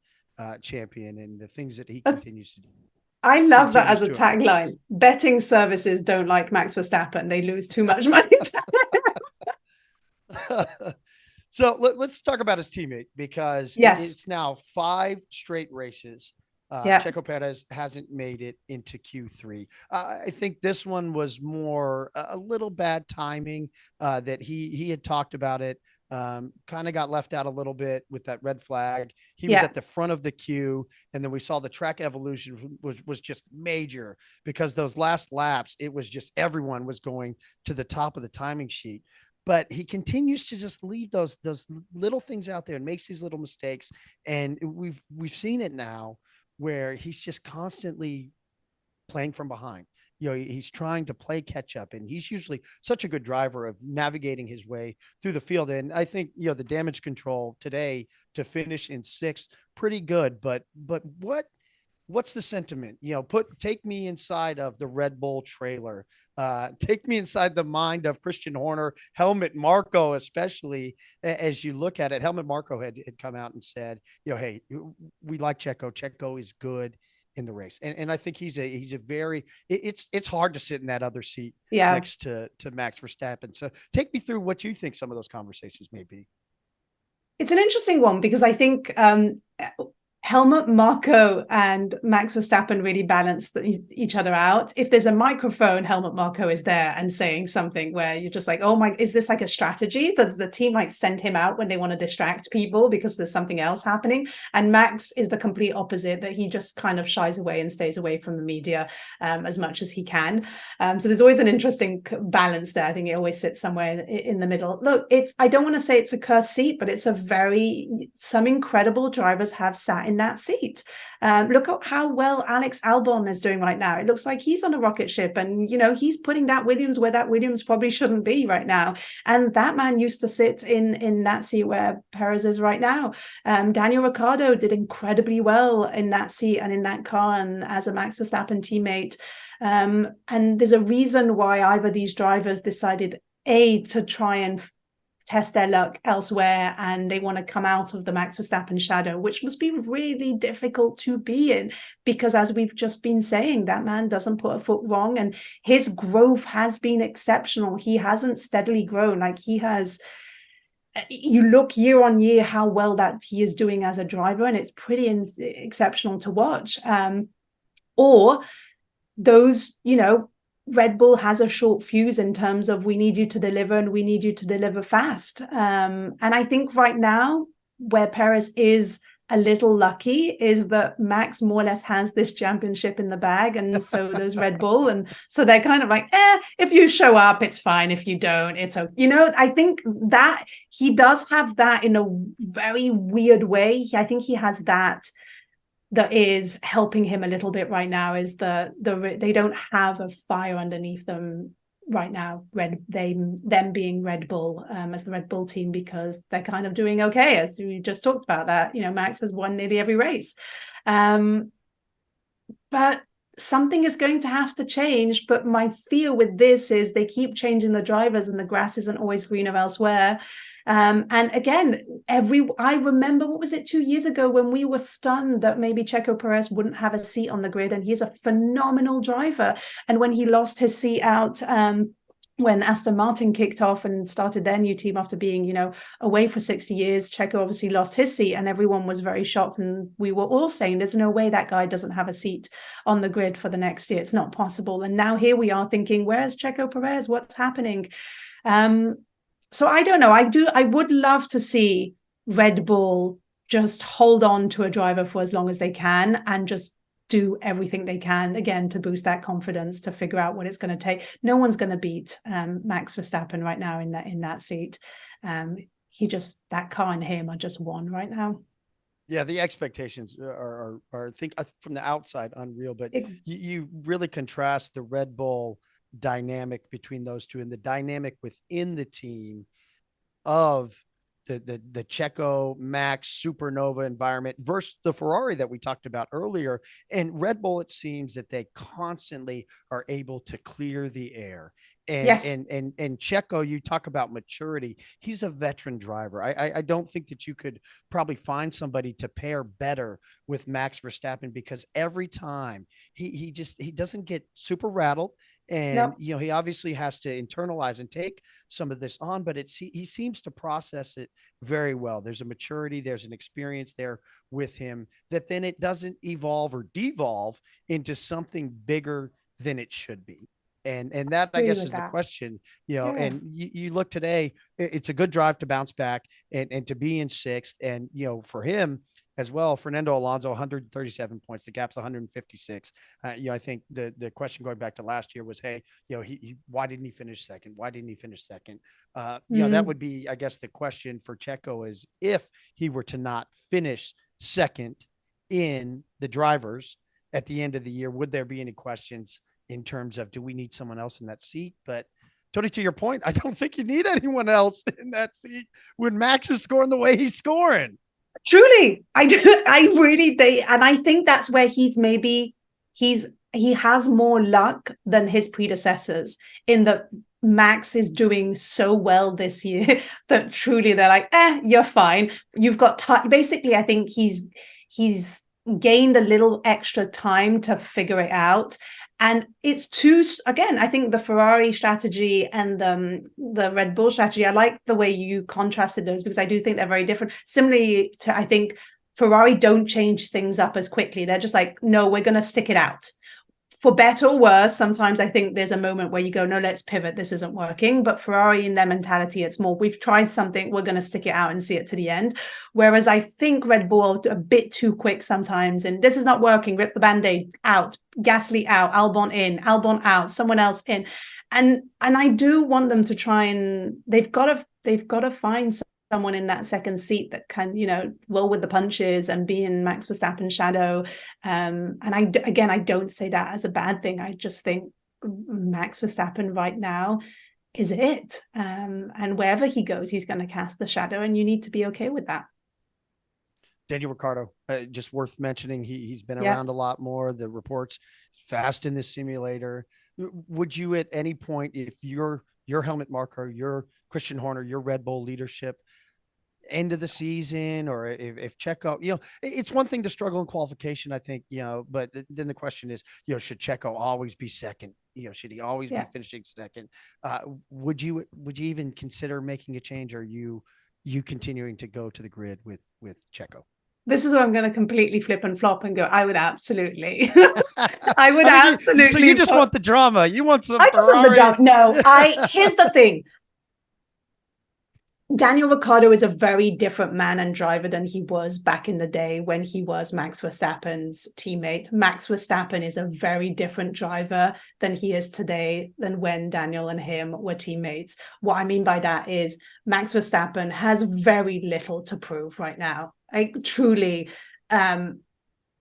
champion, and the things that he continues to do. I love that as Continues a to impress. tagline. Betting services don't like Max Verstappen. They lose too much money. So let's talk about his teammate, because Yes. it's now 5 straight races. Yeah. Checo Perez hasn't made it into Q3. I think this one was more a little bad timing, that he had talked about it. Kind of got left out a little bit with that red flag. He was Yeah. at the front of the queue, and then we saw the track evolution was just major, because those last laps, it was just everyone was going to the top of the timing sheet. But he continues to just leave those little things out there and makes these little mistakes, and we've seen it now, where he's just constantly playing from behind. He's trying to play catch up, and he's usually such a good driver of navigating his way through the field. And I think, the damage control today to finish in 6th, pretty good. But what's the sentiment? Take me inside of the Red Bull trailer. Take me inside the mind of Christian Horner, Helmut Marko, especially as you look at it. Helmut Marko had come out and said, hey, we like Checo. Checo is good in the race. And I think he's a very, it's hard to sit in that other seat Yeah. next to Max Verstappen. So take me through what you think some of those conversations may be. It's an interesting one, because I think Helmut Marko and Max Verstappen really balance each other out. If there's a microphone, Helmut Marko is there and saying something where you're just like, oh my, is this like a strategy? Does the team like send him out when they want to distract people because there's something else happening? And Max is the complete opposite, that he just kind of shies away and stays away from the media as much as he can. So there's always an interesting balance there. I think it always sits somewhere in the middle. Look, I don't want to say it's a cursed seat, but it's some incredible drivers have sat in that seat. Look at how well Alex Albon is doing right now. It looks like he's on a rocket ship, and he's putting that Williams where that Williams probably shouldn't be right now. And that man used to sit in that seat where Perez is right now. Daniel Ricciardo did incredibly well in that seat and in that car, and as a Max Verstappen teammate. And there's a reason why either these drivers decided to try and test their luck elsewhere, and they want to come out of the Max Verstappen shadow, which must be really difficult to be in, because as we've just been saying, that man doesn't put a foot wrong, and his growth has been exceptional. He hasn't steadily grown like he has. You look year on year how well that he is doing as a driver, and it's pretty exceptional to watch. Or those, Red Bull has a short fuse in terms of, we need you to deliver, and we need you to deliver fast. And I think right now, where Perez is a little lucky, is that Max more or less has this championship in the bag, and so does Red Bull. And so they're kind of like, if you show up, it's fine. If you don't, it's okay. I think that he does have that in a very weird way. I think he has that is helping him a little bit right now, is they don't have a fire underneath them right now, them being Red Bull, as the Red Bull team, because they're kind of doing okay, as we just talked about that. Max has won nearly every race, but something is going to have to change. But my fear with this is they keep changing the drivers, and the grass isn't always greener elsewhere. And again, I remember, what was it, 2 years ago, when we were stunned that maybe Checo Perez wouldn't have a seat on the grid, and he's a phenomenal driver. And when he lost his seat out, when Aston Martin kicked off and started their new team after being, away for 60 years, Checo obviously lost his seat, and everyone was very shocked. And we were all saying, there's no way that guy doesn't have a seat on the grid for the next year. It's not possible. And now here we are thinking, where's Checo Perez? What's happening? So I don't know. I would love to see Red Bull just hold on to a driver for as long as they can, and just do everything they can again to boost that confidence, to figure out what it's going to take. No one's going to beat Max Verstappen right now in that seat. That car and him are just one right now. Yeah, the expectations are I think from the outside unreal, but you really contrast the Red Bull dynamic between those two and the dynamic within the team of the Checo Max supernova environment versus the Ferrari that we talked about earlier. And Red Bull, it seems that they constantly are able to clear the air. And yes. and Checo, you talk about maturity. He's a veteran driver. I don't think that you could probably find somebody to pair better with Max Verstappen, because every time he doesn't get super rattled. And, he obviously has to internalize and take some of this on, but he seems to process it very well. There's a maturity, there's an experience there with him that then it doesn't evolve or devolve into something bigger than it should be. And that, I guess, is the question, and you look today, it's a good drive to bounce back and to be in sixth. And, for him as well, Fernando Alonso, 137 points, the gap's 156. I think the question going back to last year was, hey, why didn't he finish second? Why didn't he finish second? That would be, I guess, the question for Checo is, if he were to not finish second in the drivers at the end of the year, would there be any questions in terms of, do we need someone else in that seat? But Tony, to your point, I don't think you need anyone else in that seat when Max is scoring the way he's scoring. Truly, I do. And I think that's where he has more luck than his predecessors, in that Max is doing so well this year that truly they're like, you're fine. You've got basically, I think he's gained a little extra time to figure it out. And it's again, I think the Ferrari strategy and the Red Bull strategy, I like the way you contrasted those, because I do think they're very different. Similarly to, I think, Ferrari don't change things up as quickly. They're just like, no, we're going to stick it out. For better or worse, sometimes I think there's a moment where you go, no, let's pivot. This isn't working. But Ferrari, in their mentality, it's more, we've tried something, we're going to stick it out and see it to the end. Whereas I think Red Bull are a bit too quick sometimes. And this is not working. Rip the Band-Aid out, Gasly out, Albon in, Albon out, someone else in. And I do want them to try, and they've got to find someone in that second seat that can, roll with the punches and be in Max Verstappen's shadow. And I don't say that as a bad thing. I just think Max Verstappen right now is it. And wherever he goes, he's going to cast the shadow, and you need to be okay with that. Daniel Ricciardo, just worth mentioning. He's been around a lot more. The reports fast in the simulator. Would you at any point, if your helmet marker, your Christian Horner, your Red Bull leadership, end of the season, or if Checo, it's one thing to struggle in qualification, I think, but then the question is, should Checo always be second? Should he always be finishing second? Would you even consider making a change, or you continuing to go to the grid with Checo? This is where I'm going to completely flip and flop and go, I would absolutely. Absolutely. So you just want the drama. You want some I just want the drama. No, here's the thing. Daniel Ricciardo is a very different man and driver than he was back in the day when he was Max Verstappen's teammate. Max Verstappen is a very different driver than he is today, than when Daniel and him were teammates. What I mean by that is Max Verstappen has very little to prove right now. Truly,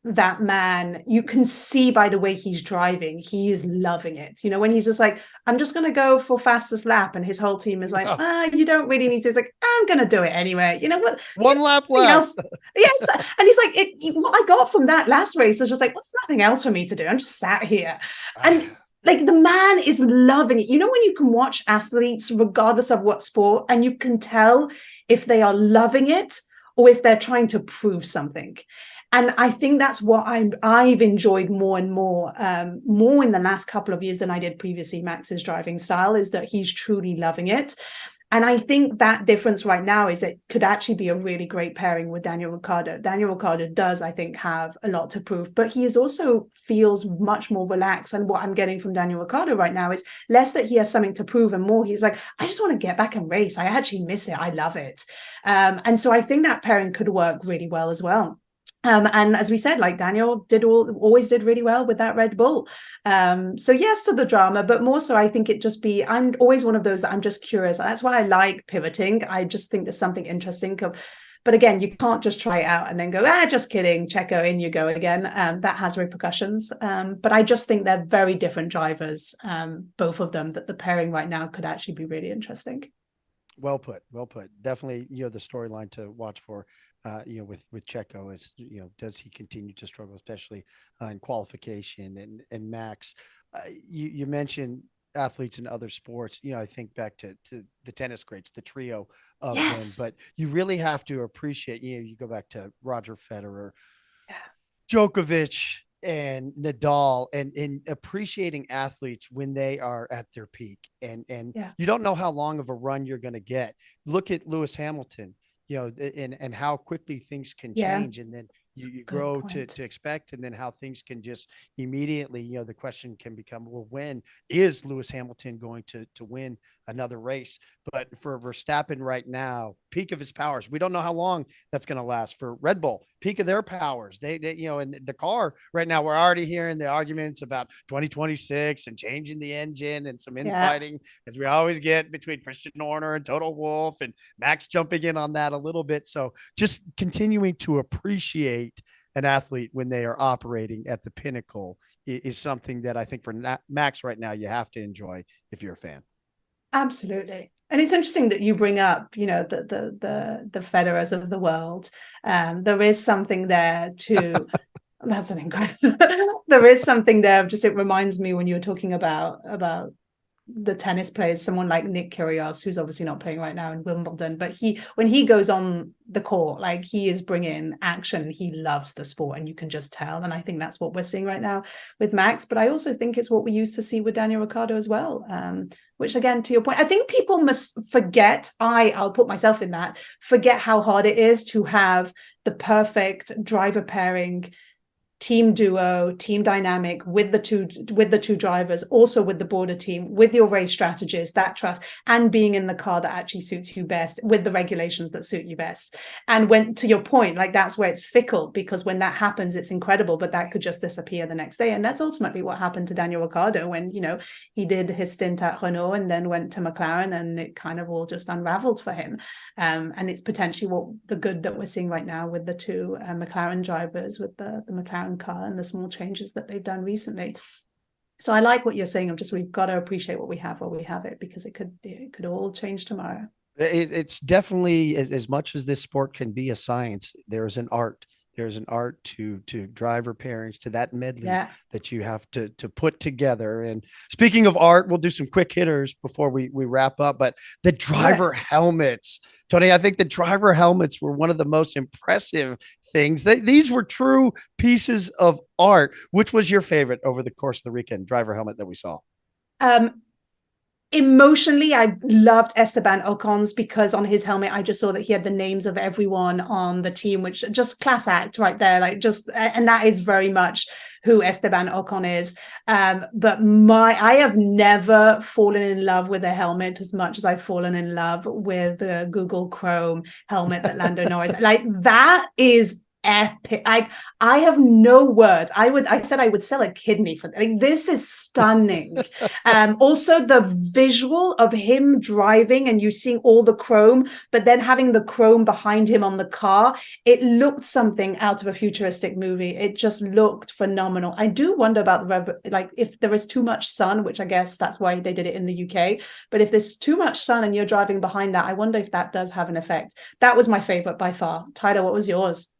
that man, you can see by the way he's driving, he is loving it. When he's just like, I'm just going to go for fastest lap, and his whole team is like, you don't really need to. It's like, I'm going to do it anyway. You know what? One lap left. Yes. And he's like, what I got from that last race was just like, what's nothing else for me to do? I'm just sat here. And like, the man is loving it. When you can watch athletes, regardless of what sport, and you can tell if they are loving it or if they're trying to prove something. And I think that's what I've enjoyed more and more in the last couple of years than I did previously. Max's driving style is that he's truly loving it. And I think that difference right now is it could actually be a really great pairing with Daniel Ricciardo. Daniel Ricciardo does, I think, have a lot to prove, but he is also feels much more relaxed. And what I'm getting from Daniel Ricciardo right now is less that he has something to prove and more he's like, I just want to get back and race. I actually miss it. I love it. And so I think that pairing could work really well as well. And as we said, like Daniel always did really well with that Red Bull. So yes to the drama, but more so I think I'm always one of those that I'm just curious. That's why I like pivoting. I just think there's something interesting. But again, you can't just try it out and then go, just kidding, Checo, in you go again. That has repercussions. But I just think they're very different drivers, both of them, that the pairing right now could actually be really interesting. Well put. Well put. Definitely, the storyline to watch for, with Checo is, does he continue to struggle, especially in qualification and Max? You mentioned athletes in other sports. I think back to the tennis greats, the trio of them, but you really have to appreciate, you go back to Roger Federer, Djokovic, and Nadal, and appreciating athletes when they are at their peak. And you don't know how long of a run you're going to get. Look at Lewis Hamilton, and how quickly things can change. And then you grow to expect, and then how things can just immediately, the question can become, well, when is Lewis Hamilton going to win another race? But for Verstappen right now, peak of his powers, we don't know how long that's going to last. For Red Bull, peak of their powers, they in the car right now, we're already hearing the arguments about 2026 and changing the engine and some infighting, as we always get between Christian Horner and Toto Wolff, and Max jumping in on that a little bit. So just continuing to appreciate an athlete when they are operating at the pinnacle is something that I think for Max right now, you have to enjoy if you're a fan. Absolutely. And it's interesting that you bring up, the Federers of the world. There is something there to that's an incredible there is something there. Just, it reminds me when you were talking about the tennis players, someone like Nick Kyrgios, who's obviously not playing right now in Wimbledon, but when he goes on the court, like, he is bringing action. He loves the sport, and you can just tell. And I think that's what we're seeing right now with Max. But I also think it's what we used to see with Daniel Ricciardo as well. Which, again, to your point, I think people must forget, I'll put myself in that, forget how hard it is to have the perfect driver pairing, team duo, team dynamic with the two drivers, also with the broader team, with your race strategist, that trust, and being in the car that actually suits you best, with the regulations that suit you best. And when, to your point, like, that's where it's fickle, because when that happens, it's incredible, but that could just disappear the next day. And that's ultimately what happened to Daniel Ricciardo when, he did his stint at Renault and then went to McLaren, and it kind of all just unraveled for him. And it's potentially what the good that we're seeing right now with the two McLaren drivers, with the McLaren car and the small changes that they've done recently. So I like what you're saying of just, we've got to appreciate what we have while we have it, because it could all change tomorrow. It's definitely, as much as this sport can be a science, there's an art. There's an art to driver pairings, to that medley that you have to put together. And speaking of art, we'll do some quick hitters before we wrap up. But the driver helmets, Toni, I think the driver helmets were one of the most impressive things. These were true pieces of art. Which was your favorite over the course of the weekend driver helmet that we saw? Emotionally, I loved Esteban Ocon's, because on his helmet, I just saw that he had the names of everyone on the team, which just class act right there. Like, just, and that is very much who Esteban Ocon is. But I have never fallen in love with a helmet as much as I've fallen in love with the Google Chrome helmet that Lando Norris, like, that is epic. I have no words. I said I would sell a kidney for that. Like, this is stunning. Also the visual of him driving and you seeing all the chrome, but then having the chrome behind him on the car, it looked something out of a futuristic movie. It just looked phenomenal. I do wonder about like, if there is too much sun, which I guess that's why they did it in the UK, but if there's too much sun and you're driving behind that, I wonder if that does have an effect. That was my favorite by far. Tyler, what was yours?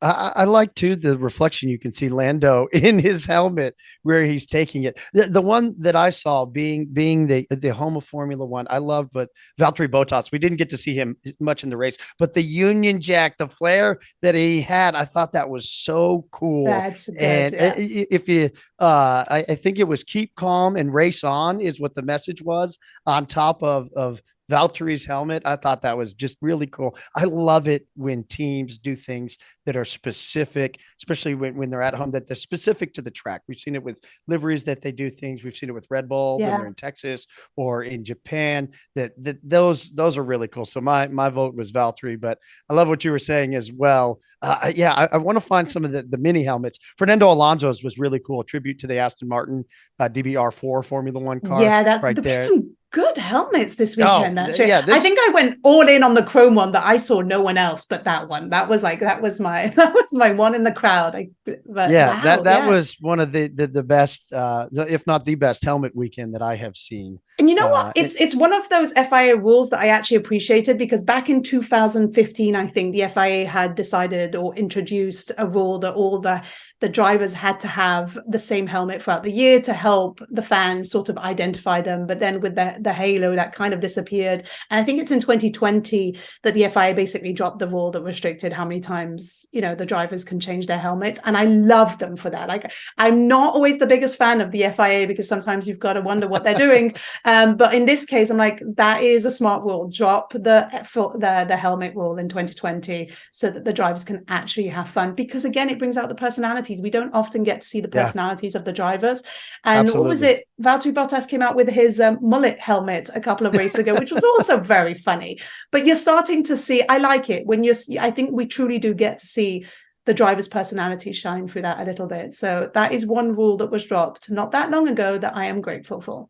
I like too the reflection you can see Lando in his helmet where he's taking it. The one that I saw being the home of Formula One, I loved, but Valtteri Bottas, we didn't get to see him much in the race, but the Union Jack, the flare that he had, I thought that was so cool. That's good, and if you, I think it was keep calm and race on is what the message was, on top of Valtteri's helmet. I thought that was just really cool. I love it when teams do things that are specific, especially when they're at home, that they're specific to the track. We've seen it with liveries that they do things. We've seen it with Red Bull when they're in Texas or in Japan. Those are really cool. So my vote was Valtteri, but I love what you were saying as well. I want to find some of the mini helmets. Fernando Alonso's was really cool. A tribute to the Aston Martin DBR4 Formula One car. Yeah, that's right there. Some good helmets this weekend. Actually, yeah, I think I went all in on the chrome one that I saw no one else but that one. That was my one in the crowd. That was one of the best, if not the best helmet weekend that I have seen. And you know what? It's one of those FIA rules that I actually appreciated, because back in 2015, I think the FIA had decided or introduced a rule that all the drivers had to have the same helmet throughout the year to help the fans sort of identify them. But then with the halo, that kind of disappeared. And I think it's in 2020 that the FIA basically dropped the rule that restricted how many times, the drivers can change their helmets. And I love them for that. Like, I'm not always the biggest fan of the FIA, because sometimes you've got to wonder what they're doing. But in this case, I'm like, that is a smart rule. Drop the helmet rule in 2020 so that the drivers can actually have fun. Because again, it brings out the personality. We don't often get to see the personalities of the drivers. And Absolutely. What was it? Valtteri Bottas came out with his mullet helmet a couple of races ago, which was also very funny. But you're starting to see, I like it when I think we truly do get to see the driver's personality shine through that a little bit. So that is one rule that was dropped not that long ago that I am grateful for.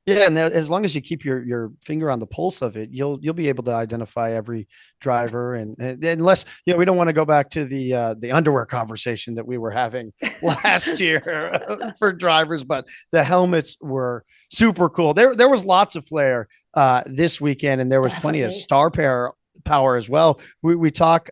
Yeah, and as long as you keep your finger on the pulse of it, you'll be able to identify every driver, and unless we don't want to go back to the underwear conversation that we were having last year for drivers, but the helmets were super cool. There was lots of flair this weekend, and there was plenty of star power as well. We talk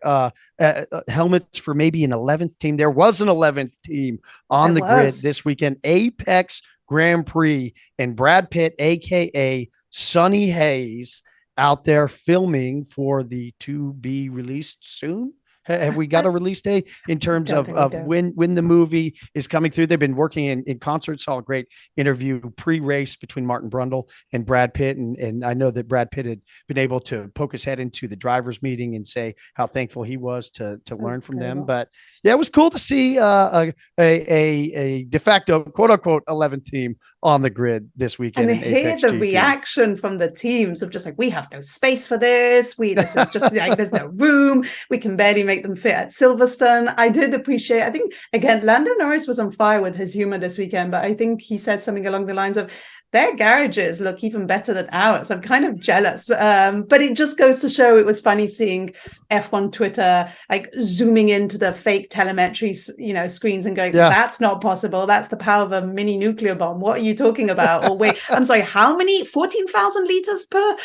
helmets for maybe an 11th team. There was an 11th team on the grid this weekend. Apex Grand Prix, and Brad Pitt, aka Sonny Hayes, out there filming for the to be released soon. Have we got a release date in terms of when the movie is coming through? They've been working in concert. Saw a great interview pre-race between Martin Brundle and Brad Pitt. And I know that Brad Pitt had been able to poke his head into the drivers meeting and say how thankful he was to learn from them. But yeah, it was cool to see a de facto quote unquote 11th team on the grid this weekend. And hear the reaction from the teams of just like, we have no space for this. This is just like, there's no room. We can barely make them fit at Silverstone. I did appreciate, I think, again, Lando Norris was on fire with his humor this weekend, but I think he said something along the lines of, their garages look even better than ours. I'm kind of jealous. But it just goes to show it was funny seeing F1 Twitter like zooming into the fake telemetry, screens and going, that's not possible. That's the power of a mini nuclear bomb. What are you talking about? Or wait, I'm sorry, how many? 14,000 liters per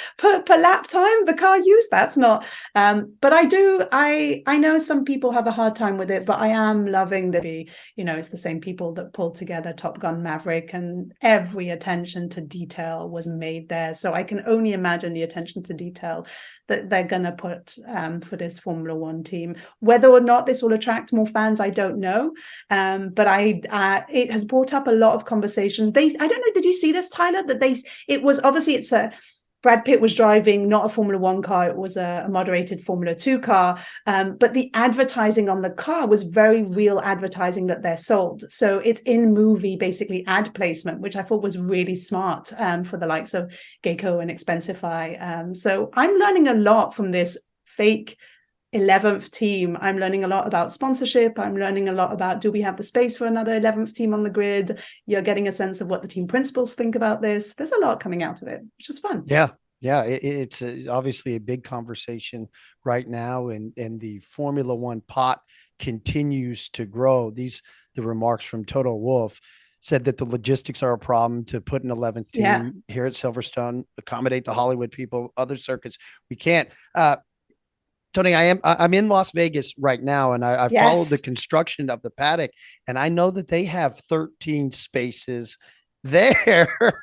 lap time the car used? That's not. But I know some people have a hard time with it, but I am loving that it's the same people that pulled together Top Gun Maverick, and every attention to detail was made there. So I can only imagine the attention to detail that they're going to put for this Formula One team. Whether or not this will attract more fans, I don't know. But it has brought up a lot of conversations. I don't know, did you see this, Tyler? Brad Pitt was driving not a Formula One car, it was a moderated Formula 2 car. But the advertising on the car was very real advertising that they're sold. So it's in movie, basically ad placement, which I thought was really smart for the likes of Geico and Expensify. So I'm learning a lot from this fake 11th team. I'm learning a lot about sponsorship. I'm learning a lot about, do we have the space for another 11th team on the grid? You're getting a sense of what the team principals think about this. There's a lot coming out of it, which is fun. Yeah. It's obviously a big conversation right now, and the Formula One pot continues to grow. The remarks from Toto Wolff said that the logistics are a problem to put an 11th team here at Silverstone, accommodate the Hollywood people, other circuits. We can't. Toni, I'm in Las Vegas right now, and I followed the construction of the paddock, and I know that they have 13 spaces there.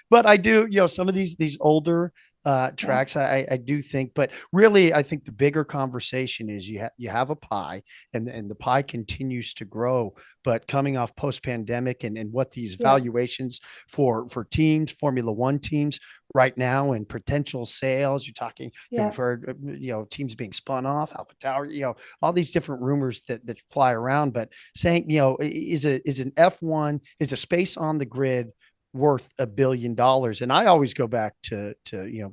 But I do, some of these older Yeah. tracks. I do think, but really, I think the bigger conversation is you have a pie, and the pie continues to grow. But coming off post pandemic and what these Yeah. valuations for teams, Formula One teams right now, and potential sales, you're talking. Yeah. We've heard teams being spun off, Alpha Tower, all these different rumors that fly around. But saying is an F1 is a space on the grid worth $1 billion. And I always go back to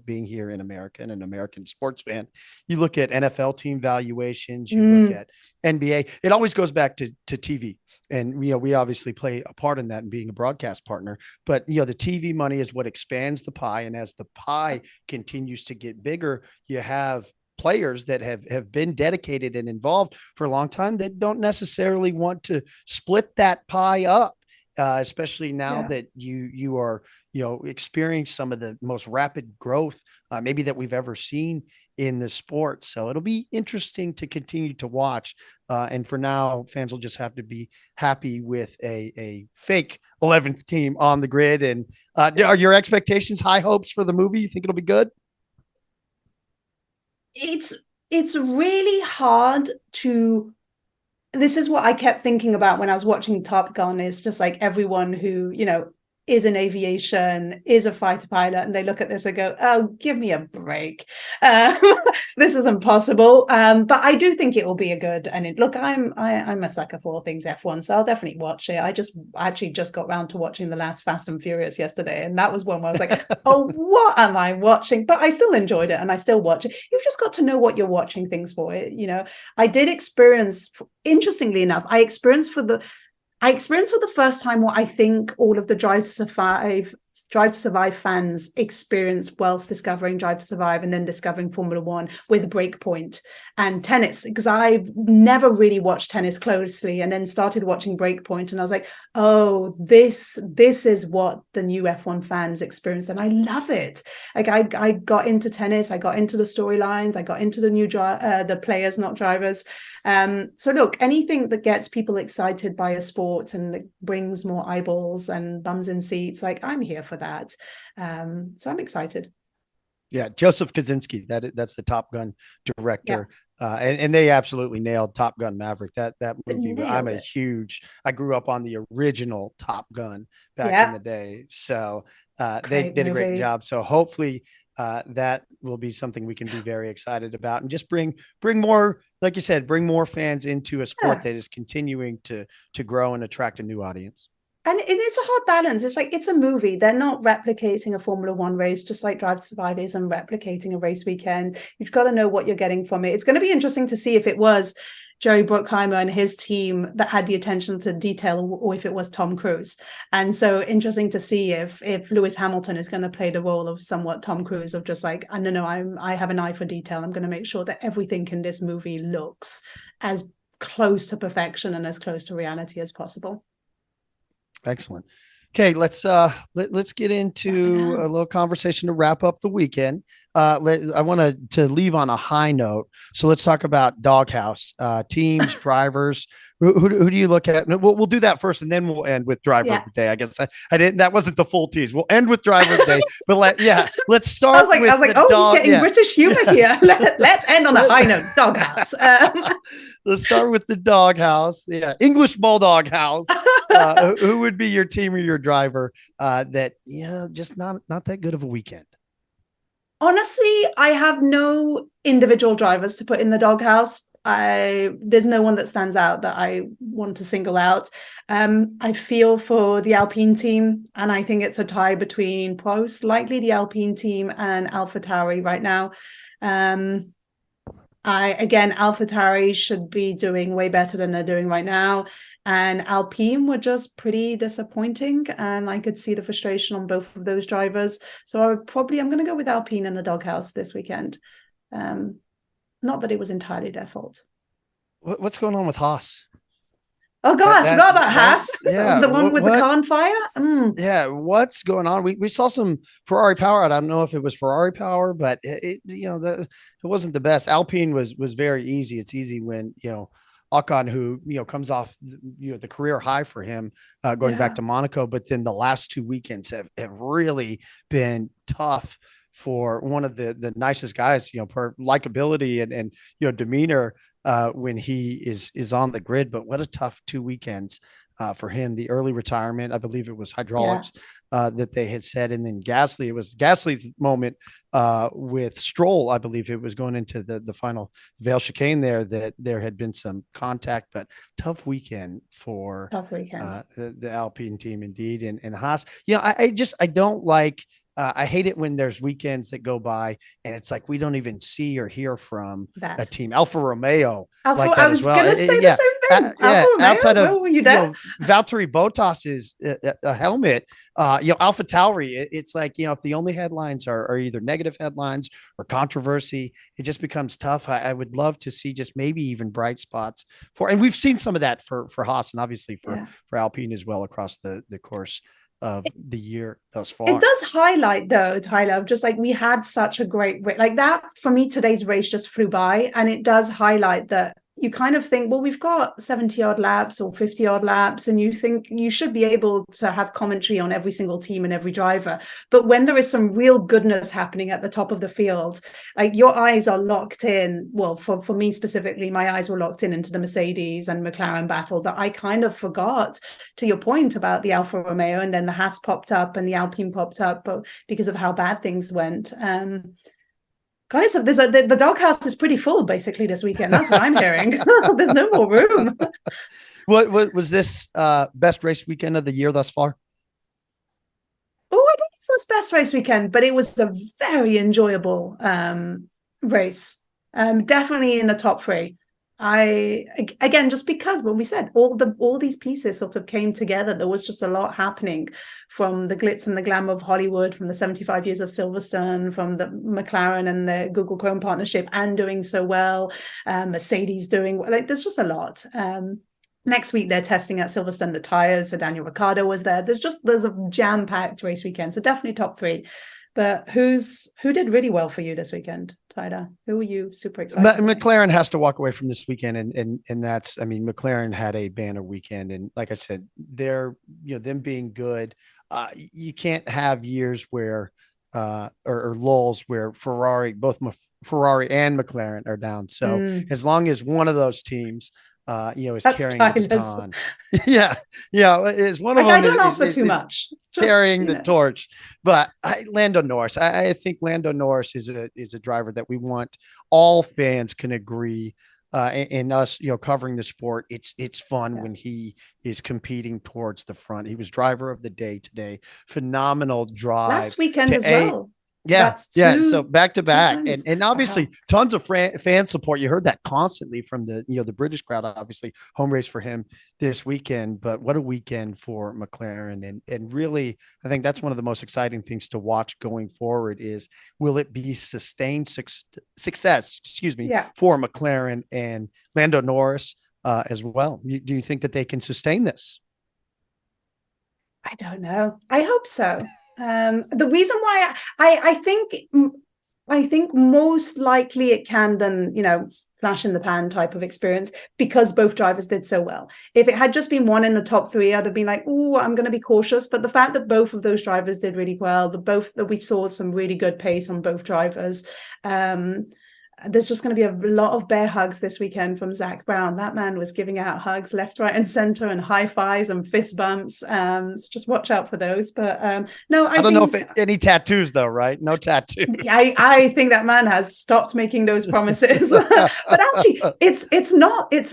being here in America and an American sports fan. You look at NFL team valuations, you look Mm. at NBA. It always goes back to TV. And we obviously play a part in that and being a broadcast partner. But the TV money is what expands the pie, and as the pie continues to get bigger, you have players that have been dedicated and involved for a long time that don't necessarily want to split that pie up, especially now Yeah. that you are experiencing some of the most rapid growth maybe that we've ever seen in the sport. So it'll be interesting to continue to watch. And for now, fans will just have to be happy with a fake 11th team on the grid. And are your expectations high hopes for the movie? You think it'll be good? It's really hard to, this is what I kept thinking about when I was watching Top Gun, is just like everyone who, is in aviation, is a fighter pilot, and they look at this and go, oh, give me a break. Um, this is impossible. But I do think it will be a good, and look, I'm a sucker for all things F1, so I'll definitely watch it. I actually just got round to watching the last Fast and Furious yesterday, and that was one where I was like, oh, what am I watching? But I still enjoyed it, and I still watch it. You've just got to know what you're watching things for. I did experience, interestingly enough, I experienced for the first time what I think all of the Drive to Survive fans experience whilst discovering Drive to Survive and then discovering Formula One with Breakpoint and tennis, because I've never really watched tennis closely, and then started watching Breakpoint, and I was like, oh, this is what the new F1 fans experience, and I love it. Like I got into tennis, I got into the storylines, I got into the the players, not drivers. So look, anything that gets people excited by a sport and that brings more eyeballs and bums in seats, like I'm here for that. So I'm excited. Yeah, Joseph Kaczynski, that's the Top Gun Yeah, director, and they absolutely nailed Top Gun Maverick. That they movie, nailed it. I grew up on the original Top Gun back in Yeah, the day, so they great did a great movie. job. So hopefully, that will be something we can be very excited about, and just bring more, like you said, bring more fans into a sport Yeah. that is continuing to grow and attract a new audience. And it is a hard balance. It's like, it's a movie. They're not replicating a Formula One race, just like Drive to Survive isn't replicating a race weekend. You've got to know what you're getting from it. It's going to be interesting to see if it was Jerry Bruckheimer and his team that had the attention to detail, or if it was Tom Cruise. And so interesting to see if Lewis Hamilton is going to play the role of somewhat Tom Cruise, of just like, I don't know, I have an eye for detail. I'm going to make sure that everything in this movie looks as close to perfection and as close to reality as possible. Excellent. Okay, let's get into a little conversation to wrap up the weekend. I want to leave on a high note, so let's talk about Doghouse teams, drivers. Who do you look at? We'll do that first, and then we'll end with driver Yeah. of the day. I guess I didn't. That wasn't the full tease. We'll end with driver of the day, but let's I start. was like, with oh, dog, he's getting yeah. British humor here. Let's end on a high note. Doghouse. Let's start with the Doghouse. Yeah, English Bulldog House. Who would be your team or your driver that just not that good of a weekend? Honestly, I have no individual drivers to put in the Doghouse. There's no one that stands out that I want to single out. I feel for the Alpine team, and I think it's a tie between most likely the Alpine team and AlphaTauri right now. AlphaTauri should be doing way better than they're doing right now. And Alpine were just pretty disappointing, and I could see the frustration on both of those drivers. So I'm going to go with Alpine in the Doghouse this weekend. Not that it was entirely their fault. What's going on with Haas? Oh God, I forgot about Haas. Yeah, the one with the car on fire. Yeah, what's going on? We saw some Ferrari power. I don't know if it was Ferrari power, but it wasn't the best. Alpine was very easy. It's easy when Ocon, who comes off the career high for him going back to Monaco, but then the last two weekends have really been tough for one of the nicest guys, per likability and demeanor when he is on the grid. But what a tough 2 weekends for him. The early retirement, I believe it was hydraulics that they had said, and then Gasly. It was Gasly's moment with Stroll. I believe it was going into the final Vale chicane there that there had been some contact, but tough weekend for the Alpine team indeed. And Haas, I don't like. I hate it when there's weekends that go by and it's like we don't even see or hear from a team. Alfa Romeo, like that I was going to say the same thing. Yeah, outside of Valtteri Bottas's a helmet, Alpha Tauri. It's like if the only headlines are either negative headlines or controversy, it just becomes tough. I would love to see just maybe even bright spots and we've seen some of that for Haas and obviously for Alpine as well across the course of the year thus far. It does highlight though, Tyler, just like we had such a great race. Like that for me, today's race just flew by, and it does highlight that you kind of think, well, we've got 70 odd laps or 50 odd laps, and you think you should be able to have commentary on every single team and every driver. But when there is some real goodness happening at the top of the field, like your eyes are locked in. Well, for me specifically, my eyes were locked into the Mercedes and McLaren battle that I kind of forgot, to your point about the Alfa Romeo, and then the Haas popped up and the Alpine popped up, but because of how bad things went. Guys, the doghouse is pretty full basically this weekend. That's what I'm hearing. There's no more room. What was this best race weekend of the year thus far? Oh, I don't think it was best race weekend, but it was a very enjoyable race. Definitely in the top three. Again, just because when we said all these pieces sort of came together, there was just a lot happening, from the glitz and the glam of Hollywood, from the 75 years of Silverstone, from the McLaren and the Google Chrome partnership and doing so well, Mercedes doing like there's just a lot. Next week they're testing at Silverstone the tires, so Daniel Ricciardo was there. There's a jam-packed race weekend, so definitely top three. But who did really well for you this weekend, Tyler? Who were you super excited? McLaren has to walk away from this weekend, and that's, I mean, McLaren had a banner weekend, and like I said, they're them being good. You can't have years where or lulls where both Ferrari and McLaren are down. So as long as one of those teams is that's carrying the baton. yeah. Is one of them. I don't ask for too much. Carrying the torch, but Lando Norris. I think Lando Norris is a driver that we want. All fans can agree, and us, covering the sport. It's fun when he is competing towards the front. He was driver of the day today. Phenomenal drive last weekend as well. So so back to back, and obviously tons of fan support. You heard that constantly from the British crowd. Obviously, home race for him this weekend, but what a weekend for McLaren, and really, I think that's one of the most exciting things to watch going forward. Is will it be sustained success? For McLaren and Lando Norris as well. Do you think that they can sustain this? I don't know. I hope so. The reason why I think most likely it can then, flash in the pan type of experience, because both drivers did so well. If it had just been one in the top three, I'd have been like, oh, I'm going to be cautious. But the fact that both of those drivers did really well, that we saw some really good pace on both drivers. There's just going to be a lot of bear hugs this weekend from Zach Brown. That man was giving out hugs left, right, and center, and high fives and fist bumps. So just watch out for those. But no, I don't know if any tattoos though, right? No tattoos. I think that man has stopped making those promises. But actually, it's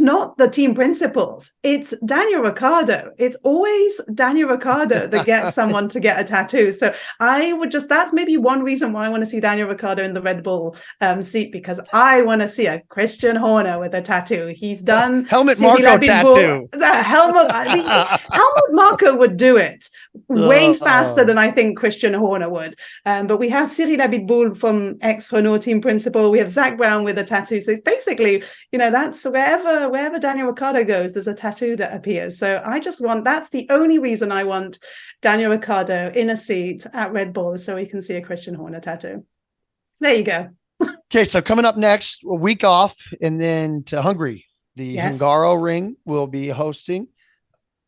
not the team principals. It's Daniel Ricciardo. It's always Daniel Ricciardo that gets someone to get a tattoo. So that's maybe one reason why I want to see Daniel Ricciardo in the Red Bull seat, because I want to see a Christian Horner with a tattoo. He's done Helmut Marko tattoo. Helmut Marko would do it way faster than I think Christian Horner would. But we have Cyril Abitboul from ex-Renault team principal. We have Zach Brown with a tattoo. So it's basically, that's wherever Daniel Ricciardo goes, there's a tattoo that appears. So that's the only reason I want Daniel Ricciardo in a seat at Red Bull, so we can see a Christian Horner tattoo. There you go. Okay, so coming up next, a week off, and then to Hungary. The Hungaro Ring will be hosting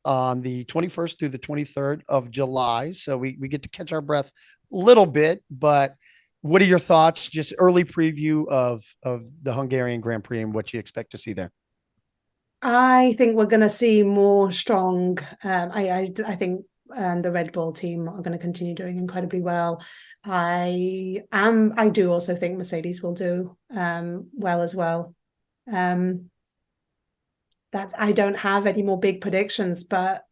on the 21st through the 23rd of July. So we get to catch our breath a little bit, but What are your thoughts? Just early preview of the Hungarian Grand Prix and what you expect to see there. I think we're going to see more strong. I think the Red Bull team are going to continue doing incredibly well. I do also think Mercedes will do well as well. That I don't have any more big predictions, but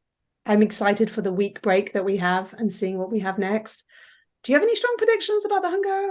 I'm excited for the week break that we have and seeing what we have next. Do you have any strong predictions about the Hungary?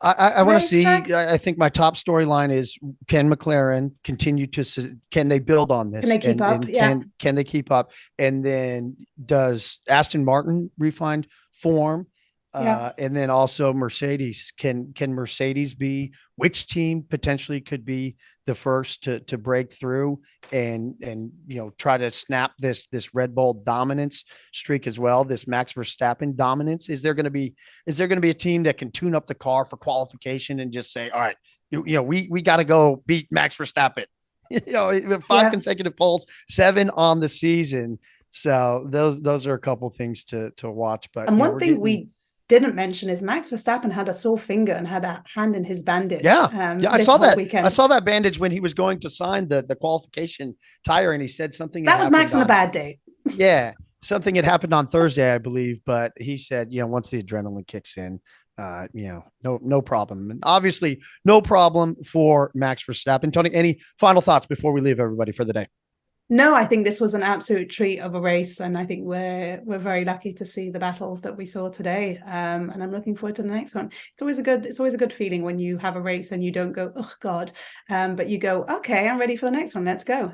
I want to see. Racetrack? I think my top storyline is, can McLaren continue to, can they build on Can this, they keep up? and Yeah. can they keep up? And then does Aston Martin refine form? Yeah. And then also Mercedes, can Mercedes be, which team potentially could be the first to break through and try to snap this Red Bull dominance streak as well, this Max Verstappen dominance? Is there going to be a team that can tune up the car for qualification and just say, all right, we got to go beat Max Verstappen? Five consecutive poles, 7 on the season. So those are a couple things to watch. But and one thing we didn't mention is Max Verstappen had a sore finger and had a hand in his bandage. Yeah, I saw that. Weekend. I saw that bandage when he was going to sign the qualification tire, and he said something that was Max on a bad day. Yeah, something had happened on Thursday, I believe, but he said, once the adrenaline kicks in, no problem. And obviously, no problem for Max Verstappen. Tony, any final thoughts before we leave everybody for the day? No, I think this was an absolute treat of a race, and I think we're very lucky to see the battles that we saw today. And I'm looking forward to the next one. It's always a good feeling when you have a race and you don't go, oh God, but you go, okay, I'm ready for the next one. Let's go.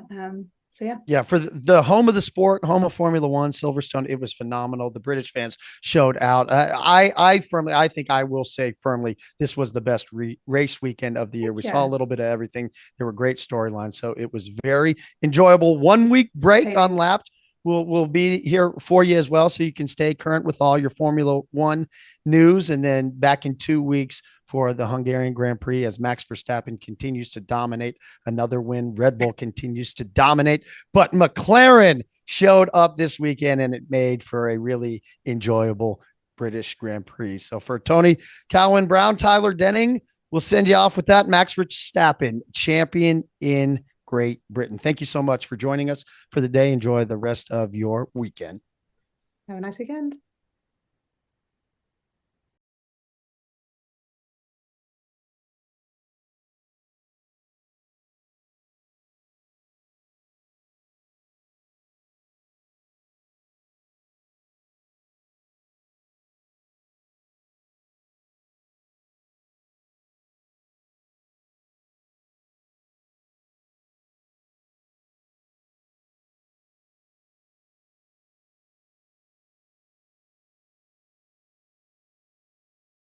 So yeah, for the home of the sport, home of Formula One, Silverstone, it was phenomenal. The British fans showed out. I think I will say firmly, this was the best race weekend of the year. We saw a little bit of everything. There were great storylines, so it was very enjoyable. 1 week break on Lapped. We'll be here for you as well, so you can stay current with all your Formula One news, and then back in 2 weeks for the Hungarian Grand Prix as Max Verstappen continues to dominate. Another win. Red Bull continues to dominate, but McLaren showed up this weekend, and it made for a really enjoyable British Grand Prix. So for Toni, Cowan-Brown, Tyler Denning, we'll send you off with that. Max Verstappen, champion in Great Britain. Thank you so much for joining us for the day. Enjoy the rest of your weekend. Have a nice weekend.